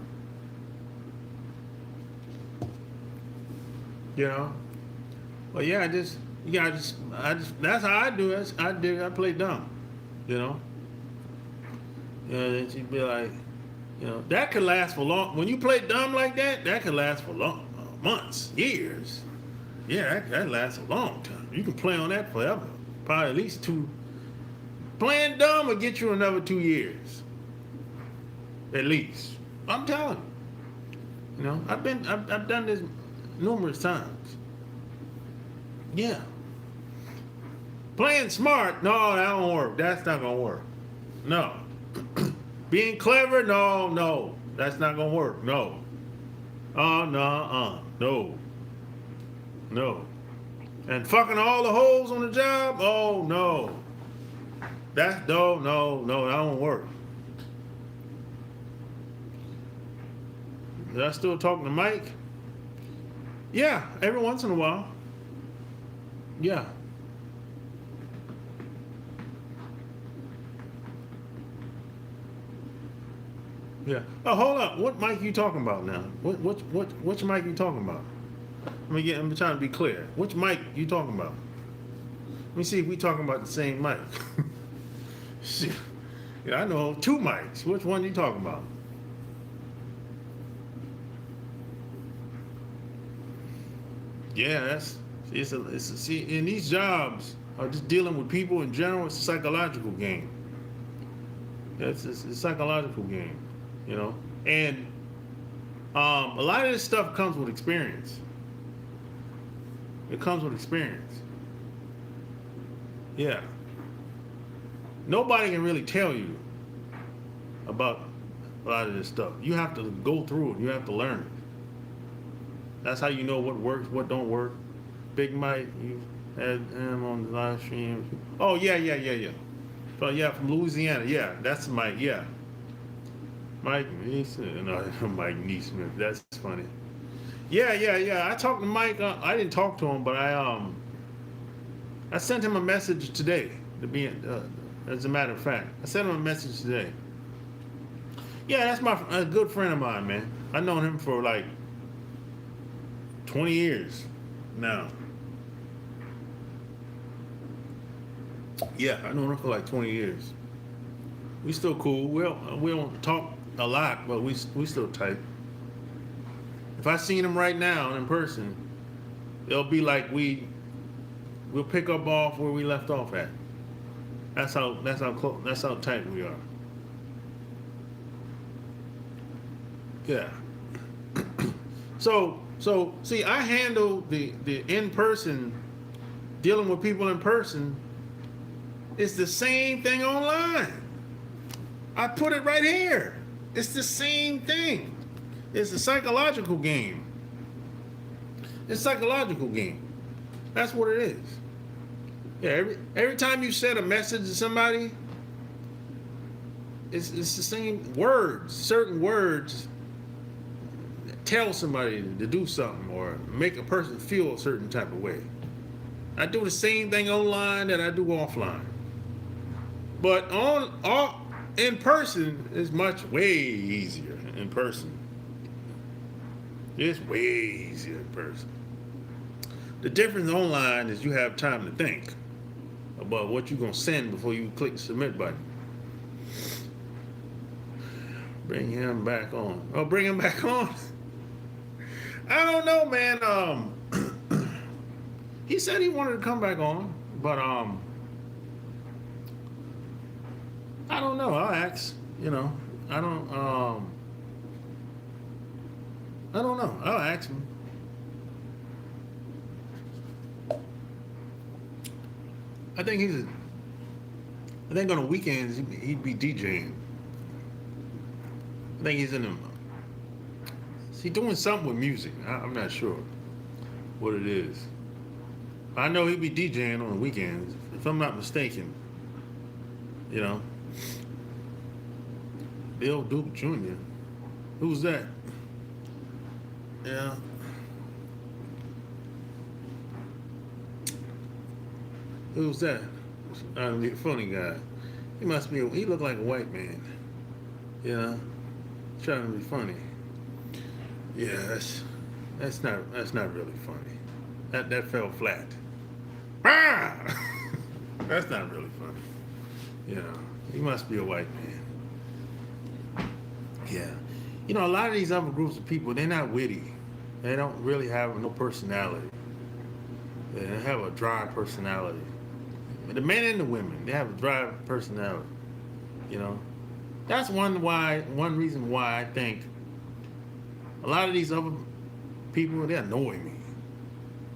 But yeah, that's how I do it. I play dumb, then she'd be like, that could last for long. When you play dumb like that, that could last for long, months, years. Yeah, that lasts a long time. You can play on that forever. Probably at least two. Playing dumb will get you another 2 years. At least. I'm telling you. I've done this numerous times. Yeah. Playing smart, no, that don't work. That's not gonna work. No. Being clever, no, that's not gonna work. No. No. And fucking all the holes on the job, oh no. That's no, that don't work. Is I still talking to Mike? Yeah, every once in a while. Yeah. Yeah. Oh, hold up. What mic you talking about now? Which mic you talking about? I'm trying to be clear. Which mic you talking about? Let me see if we talking about the same mic. Shit. Yeah, I know 2 mics. Which one you talking about? Yeah, see, in these jobs, or just dealing with people in general, it's a psychological game. It's a psychological game, And a lot of this stuff comes with experience. It comes with experience. Yeah. Nobody can really tell you about a lot of this stuff. You have to go through it. You have to learn it. That's how you know what works, what don't work. Big Mike, you had him on the live stream. Oh, yeah. So, yeah, from Louisiana. Yeah, that's Mike, yeah. Mike Neesmith. No, Mike Neesmith. That's funny. Yeah. I talked to Mike. I didn't talk to him, but I sent him a message today. As a matter of fact, I sent him a message today. Yeah, that's a good friend of mine, man. I've known him for like 20 years now. Yeah, I've known him for like 20 years. We still cool. We don't talk a lot, but we still tight. If I seen him right now in person, it'll be like we'll pick up off where we left off at. That's how close. That's how tight we are. Yeah. So see, I handle the in person, dealing with people in person. It's the same thing online. I put it right here. It's the same thing. It's a psychological game. It's a psychological game. That's what it is. Yeah, every time you send a message to somebody, it's the same words. Certain words tell somebody to do something or make a person feel a certain type of way. I do the same thing online that I do offline. But in person is way easier in person. It's way easier in person. The difference online is you have time to think about what you're going to send before you click the submit button. Bring him back on. Oh, bring him back on? I don't know, man. He said he wanted to come back on, but I don't know. I'll ask. I don't know. I'll ask him. I think on the weekends he'd be DJing. I think he's in them. Is he doing something with music? I'm not sure what it is. I know he'd be DJing on the weekends, if I'm not mistaken. Bill Duke Jr. Who's that? Yeah. Who's that? The funny guy. He looked like a white man. Trying to be funny. Yeah, that's not really funny. That fell flat. Ah! That's not really funny. He must be a white man. Yeah. You know, a lot of these other groups of people, they're not witty. They don't really have no personality. They have a dry personality. The men and the women, they have a dry personality. You know, that's one reason why I think a lot of these other people, they annoy me.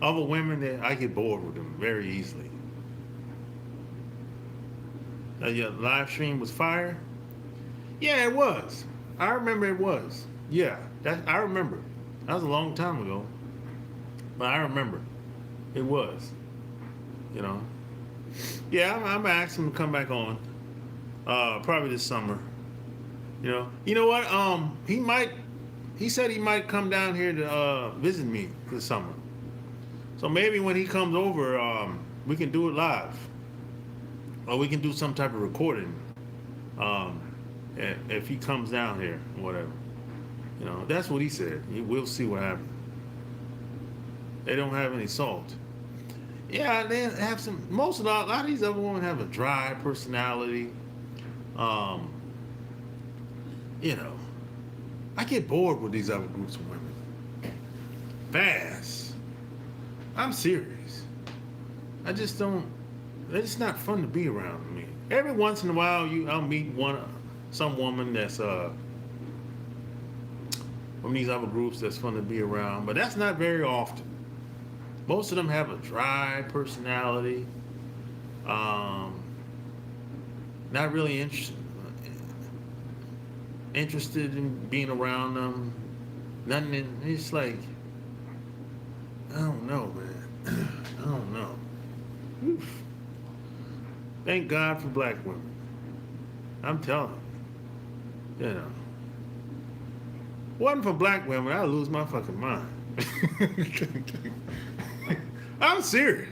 Other women, I get bored with them very easily. Your live stream was fire. Yeah, it was. I remember it was. Yeah, I remember. That was a long time ago, but I remember it was. You know. Yeah, I'm gonna ask him to come back on. Probably this summer. You know. You know what? He might. He said he might come down here to visit me this summer. So maybe when he comes over, we can do it live, or we can do some type of recording. Um, if he comes down here, or whatever. You know, that's what he said. We'll see what happens. They don't have any salt. Yeah, they have some. A lot of these other women have a dry personality. Um, you know, I get bored with these other groups of women. Fast. I'm serious. I just don't. It's not fun to be around me. Every once in a while, I'll meet some woman that's from these other groups that's fun to be around, but that's not very often. Most of them have a dry personality. Not really interested in being around them. Nothing. It's like, I don't know, man. I don't know. Oof. Thank God for black women. I'm telling you. You know. Wasn't for black women, I'd lose my fucking mind. I'm serious.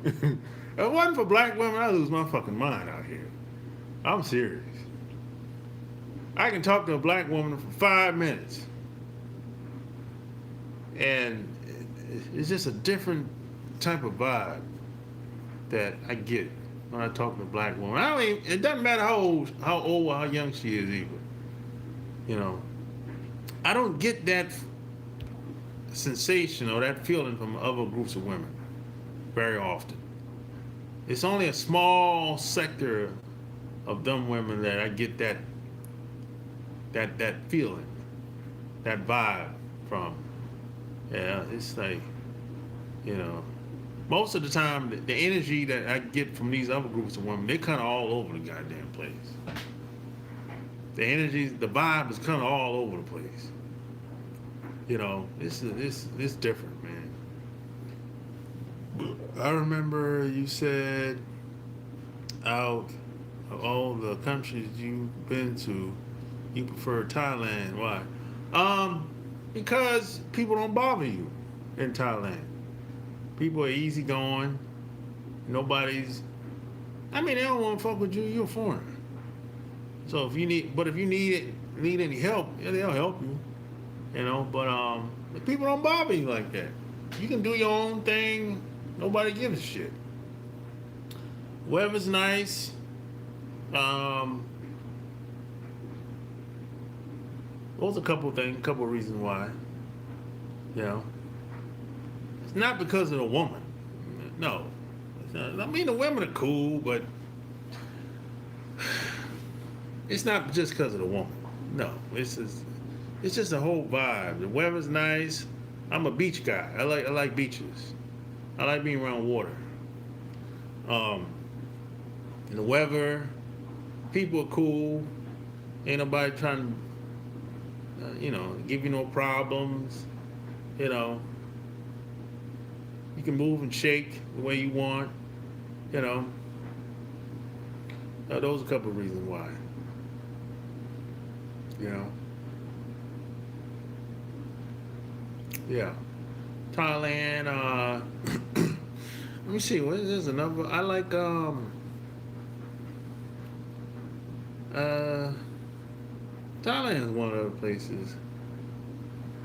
If it wasn't for black women, I'd lose my fucking mind out here. I'm serious. I can talk to a black woman for 5 minutes. And it's just a different type of vibe that I get when I talk to a black woman. It doesn't matter how old or how young she is either. You know. I don't get that sensation or that feeling from other groups of women very often. It's only a small sector of them women that I get that feeling, that vibe from. Yeah, it's like, you know, most of the time the energy that I get from these other groups of women, they're kind of all over the goddamn place. The energy, the vibe is kind of all over the place. You know, it's different, man. I remember you said out of all the countries you've been to, you prefer Thailand. Why? Because people don't bother you in Thailand. People are easygoing. Nobody's. I mean, they don't want to fuck with you. You're a foreigner. So if you need any help, yeah, they'll help you. You know, but people don't bother you like that. You can do your own thing. Nobody gives a shit. Weather's nice. Those are a couple of reasons why. You know, it's not because of the woman. No, I mean the women are cool, but it's not just because of the woman. No, it's just a whole vibe. The weather's nice. I'm a beach guy. I like beaches. I like being around water. And the weather, people are cool. Ain't nobody trying to, give you no problems. You know, you can move and shake the way you want. You know, those are a couple of reasons why. You know. Yeah. Thailand, let me see, what is this? Another, I like, Thailand is one of the places.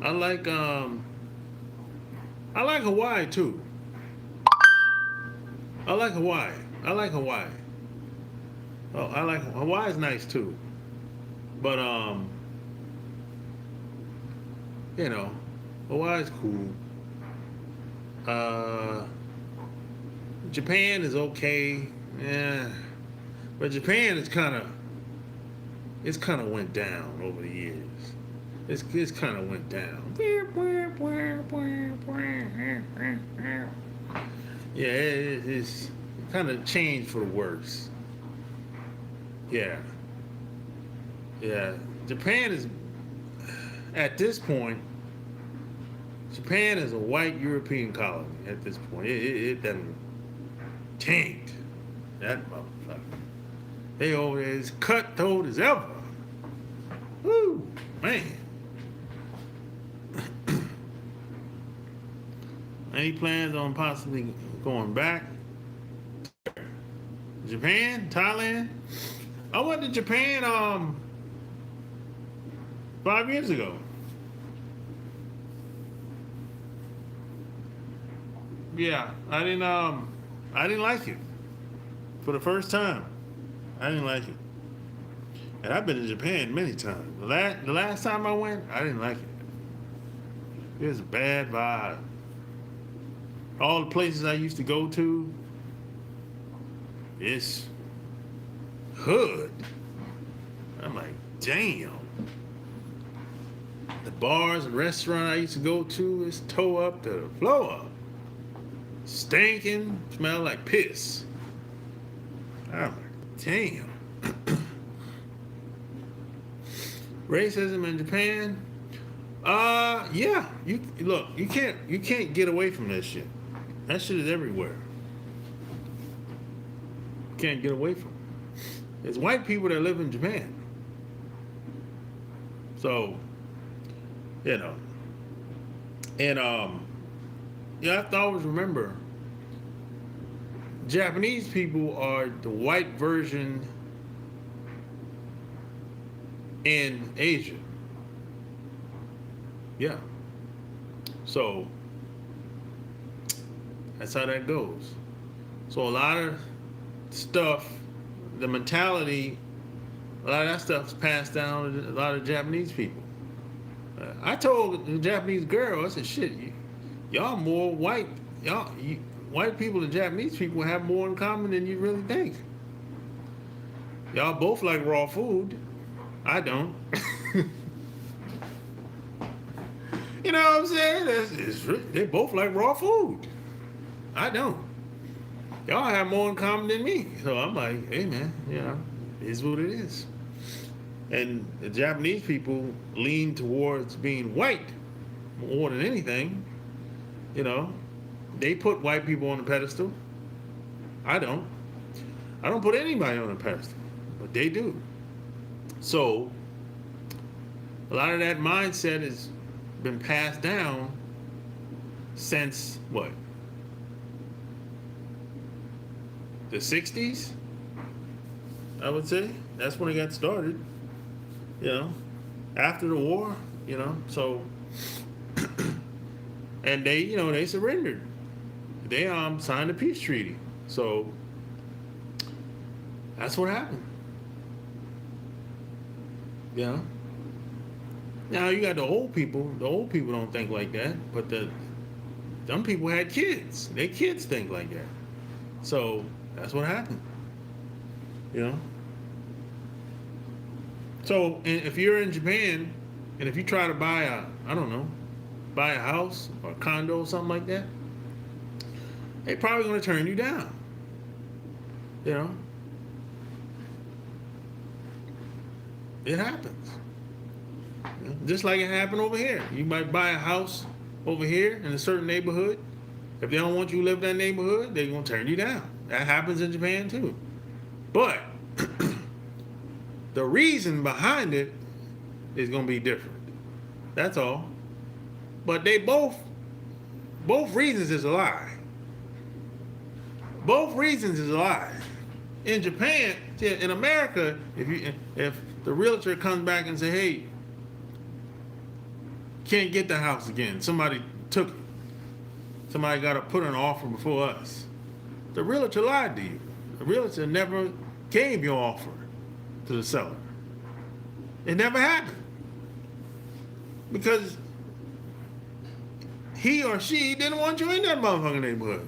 I like Hawaii too. I like Hawaii. Hawaii's nice too. But, you know, Hawaii's cool. Uh, Japan is okay. Yeah, but Japan is kind of went down over the years. It's kind of went down. Yeah, it's kind of changed for the worse. Yeah, yeah. Japan is at this point. Japan is a white European colony at this point. It done tanked. That motherfucker. They over there as cutthroat as ever. Woo, man. Any plans on possibly going back? Japan, Thailand? I went to Japan 5 years ago. Yeah, I didn't like it. For the first time. I didn't like it. And I've been to Japan many times. The last time I went, I didn't like it. It was a bad vibe. All the places I used to go to, it's hood. I'm like, damn. The bars and restaurants I used to go to, it's toe up to the floor. Stinking, smell like piss. I'm like, damn. Racism in Japan? Yeah. You can't get away from that shit. That shit is everywhere. Can't get away from it. There's white people that live in Japan. So, you know. And you have to always remember, Japanese people are the white version in Asia. Yeah. So that's how that goes. So a lot of stuff, the mentality, a lot of that stuff's passed down to a lot of Japanese people. I told the Japanese girl, I said, shit, y'all more white. White people and Japanese people have more in common than you really think. Y'all both like raw food. I don't. You know what I'm saying? They both like raw food. I don't. Y'all have more in common than me. So I'm like, hey man, it is what it is. And the Japanese people lean towards being white more than anything. You know, they put white people on a pedestal. I don't. I don't put anybody on a pedestal, but they do. So a lot of that mindset has been passed down since what? The 60s? I would say. That's when it got started. You know, after the war, so and they surrendered. They signed a peace treaty. So that's what happened. Yeah. Now you got the old people. The old people don't think like that, but some people had kids. Their kids think like that. So that's what happened. You know. So if you're in Japan, and if you try to buy buy a house or a condo or something like that, they're probably going to turn you down. You know. It happens. Just like it happened over here. You might buy a house over here in a certain neighborhood. If they don't want you to live in that neighborhood, they're going to turn you down. That happens in Japan too. But the reason behind it is going to be different. That's all. But they both reasons is a lie. Both reasons is a lie. In Japan, in America, if the realtor comes back and say, hey, can't get the house again. Somebody took it. Somebody got to put an offer before us. The realtor lied to you. The realtor never gave your offer to the seller. It never happened. Because he or she didn't want you in that motherfucking neighborhood.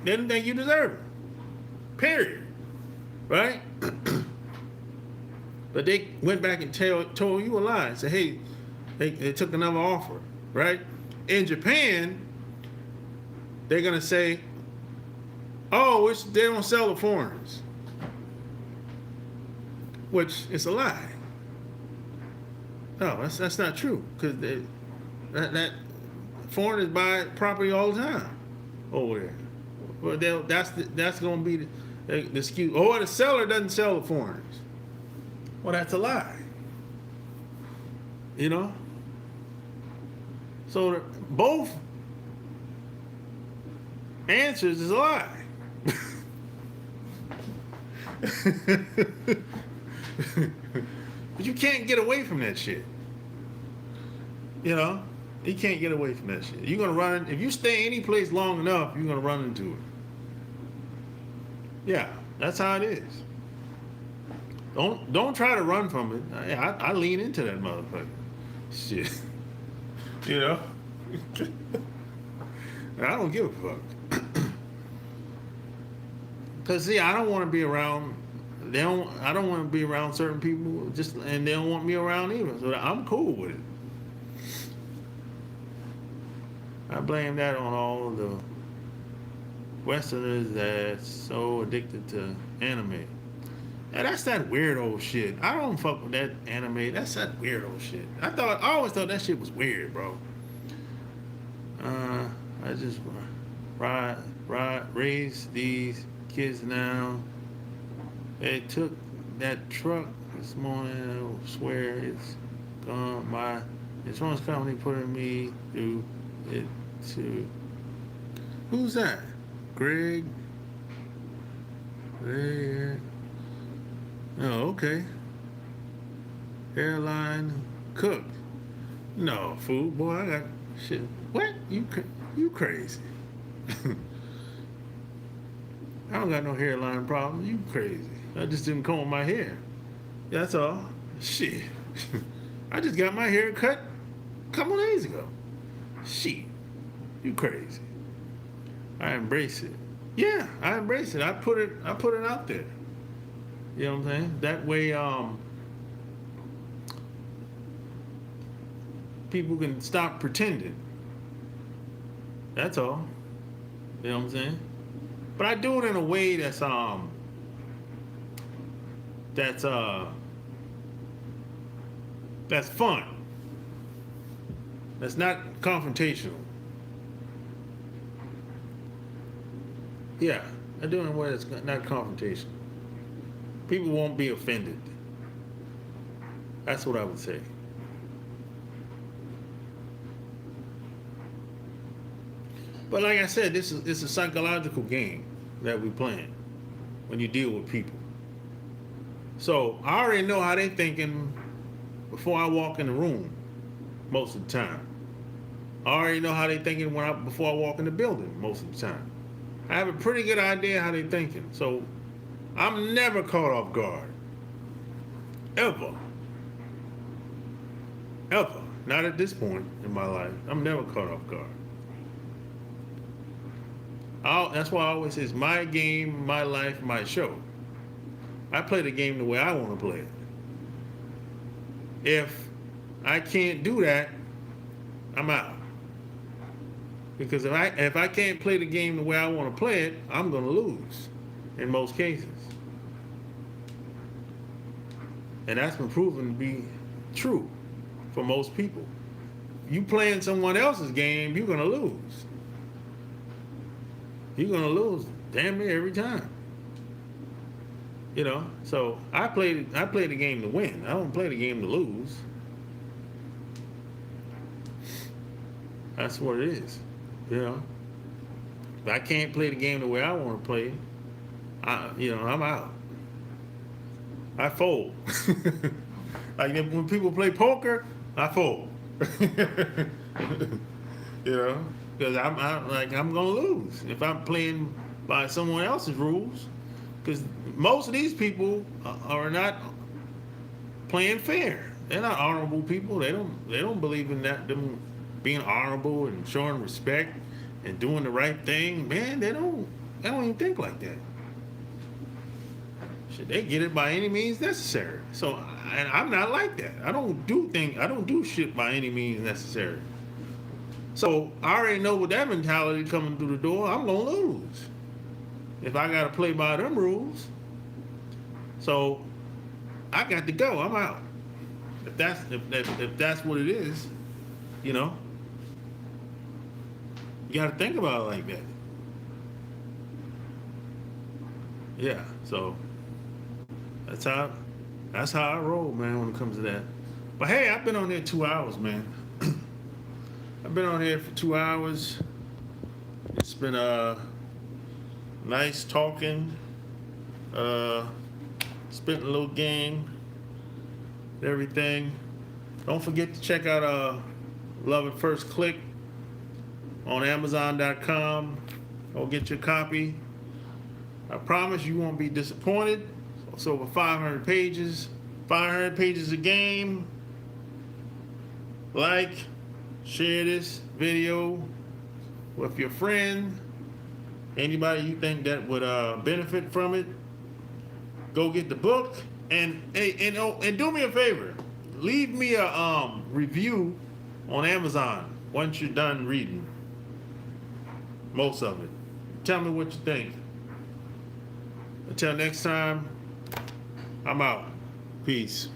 They didn't think you deserved it. Period. Right? But they went back and told you a lie and said, hey, they took another offer. Right? In Japan, they're going to say, oh, they don't sell to foreigners. Which is a lie. No, that's not true. Because that foreigners buy property all the time over there. Well, that's going to be the excuse. Oh, the seller doesn't sell to foreigners. Well, that's a lie. You know? So both answers is a lie. But you can't get away from that shit. You know? You can't get away from that shit. You're gonna run if you stay any place long enough, you're gonna run into it. Yeah, that's how it is. Don't try to run from it. I lean into that motherfucker. Shit. You know? I don't give a fuck. Cause see, I don't want to be around. I don't want to be around certain people. And they don't want me around either. So I'm cool with it. I blame that on all of the Westerners that's so addicted to anime. Yeah, that's that weirdo shit. I don't fuck with that anime. That's that weirdo shit. I always thought that shit was weird, bro. I just raise these kids now. They took that truck this morning. I swear it's gone. My insurance company putting me through it too. Who's that? Greg? There. Oh, okay. Airline cooked. No, food, boy, I got shit. What? You crazy. I don't got no hairline problem. You crazy. I just didn't comb my hair. That's all. Shit. I just got my hair cut a couple days ago. Shit. You crazy. I embrace it. Yeah, I embrace it. I put it out there. You know what I'm saying? That way, people can stop pretending. That's all. You know what I'm saying? But I do it in a way that's fun. That's not confrontational. Yeah, I do it in a way that's not confrontational. People won't be offended. That's what I would say. But like I said, it's a psychological game that we playing when you deal with people. So I already know how they thinking before I walk in the room most of the time. I already know how they thinking before I walk in the building most of the time. I have a pretty good idea how they thinking. So I'm never caught off guard. Ever. Ever. Not at this point in my life. I'm never caught off guard. That's why I always say it's my game, my life, my show. I play the game the way I want to play it. If I can't do that, I'm out. Because if I can't play the game the way I want to play it, I'm going to lose in most cases. And that's been proven to be true for most people. You playing someone else's game, you're going to lose. You're going to lose damn near every time. You know, so I play the game to win. I don't play the game to lose. That's what it is. You know, if I can't play the game the way I want to play it, I'm out. I fold. Like when people play poker, I fold. You know, because I'm gonna lose if I'm playing by someone else's rules. Because most of these people are not playing fair. They're not honorable people. They don't believe in them being honorable and showing respect and doing the right thing, man, they don't even think like that. Shit, they get it by any means necessary. So, and I'm not like that. I don't do shit by any means necessary. So I already know with that mentality coming through the door, I'm gonna lose if I gotta play by them rules. So I got to go. I'm out. If that's what it is, you know, you got to think about it like that. Yeah. So that's how I roll, man, when it comes to that. But hey, I've been on there 2 hours, man. I've been on here for 2 hours. It's been nice talking. Spent a little game. Everything. Don't forget to check out Love at First Click on Amazon.com. Go get your copy. I promise you won't be disappointed. It's over 500 pages. 500 pages a game. Like, share this video with your friend. Anybody you think that would benefit from it. Go get the book. And do me a favor. Leave me a review on Amazon once you're done reading most of it. Tell me what you think. Until next time, I'm out. Peace.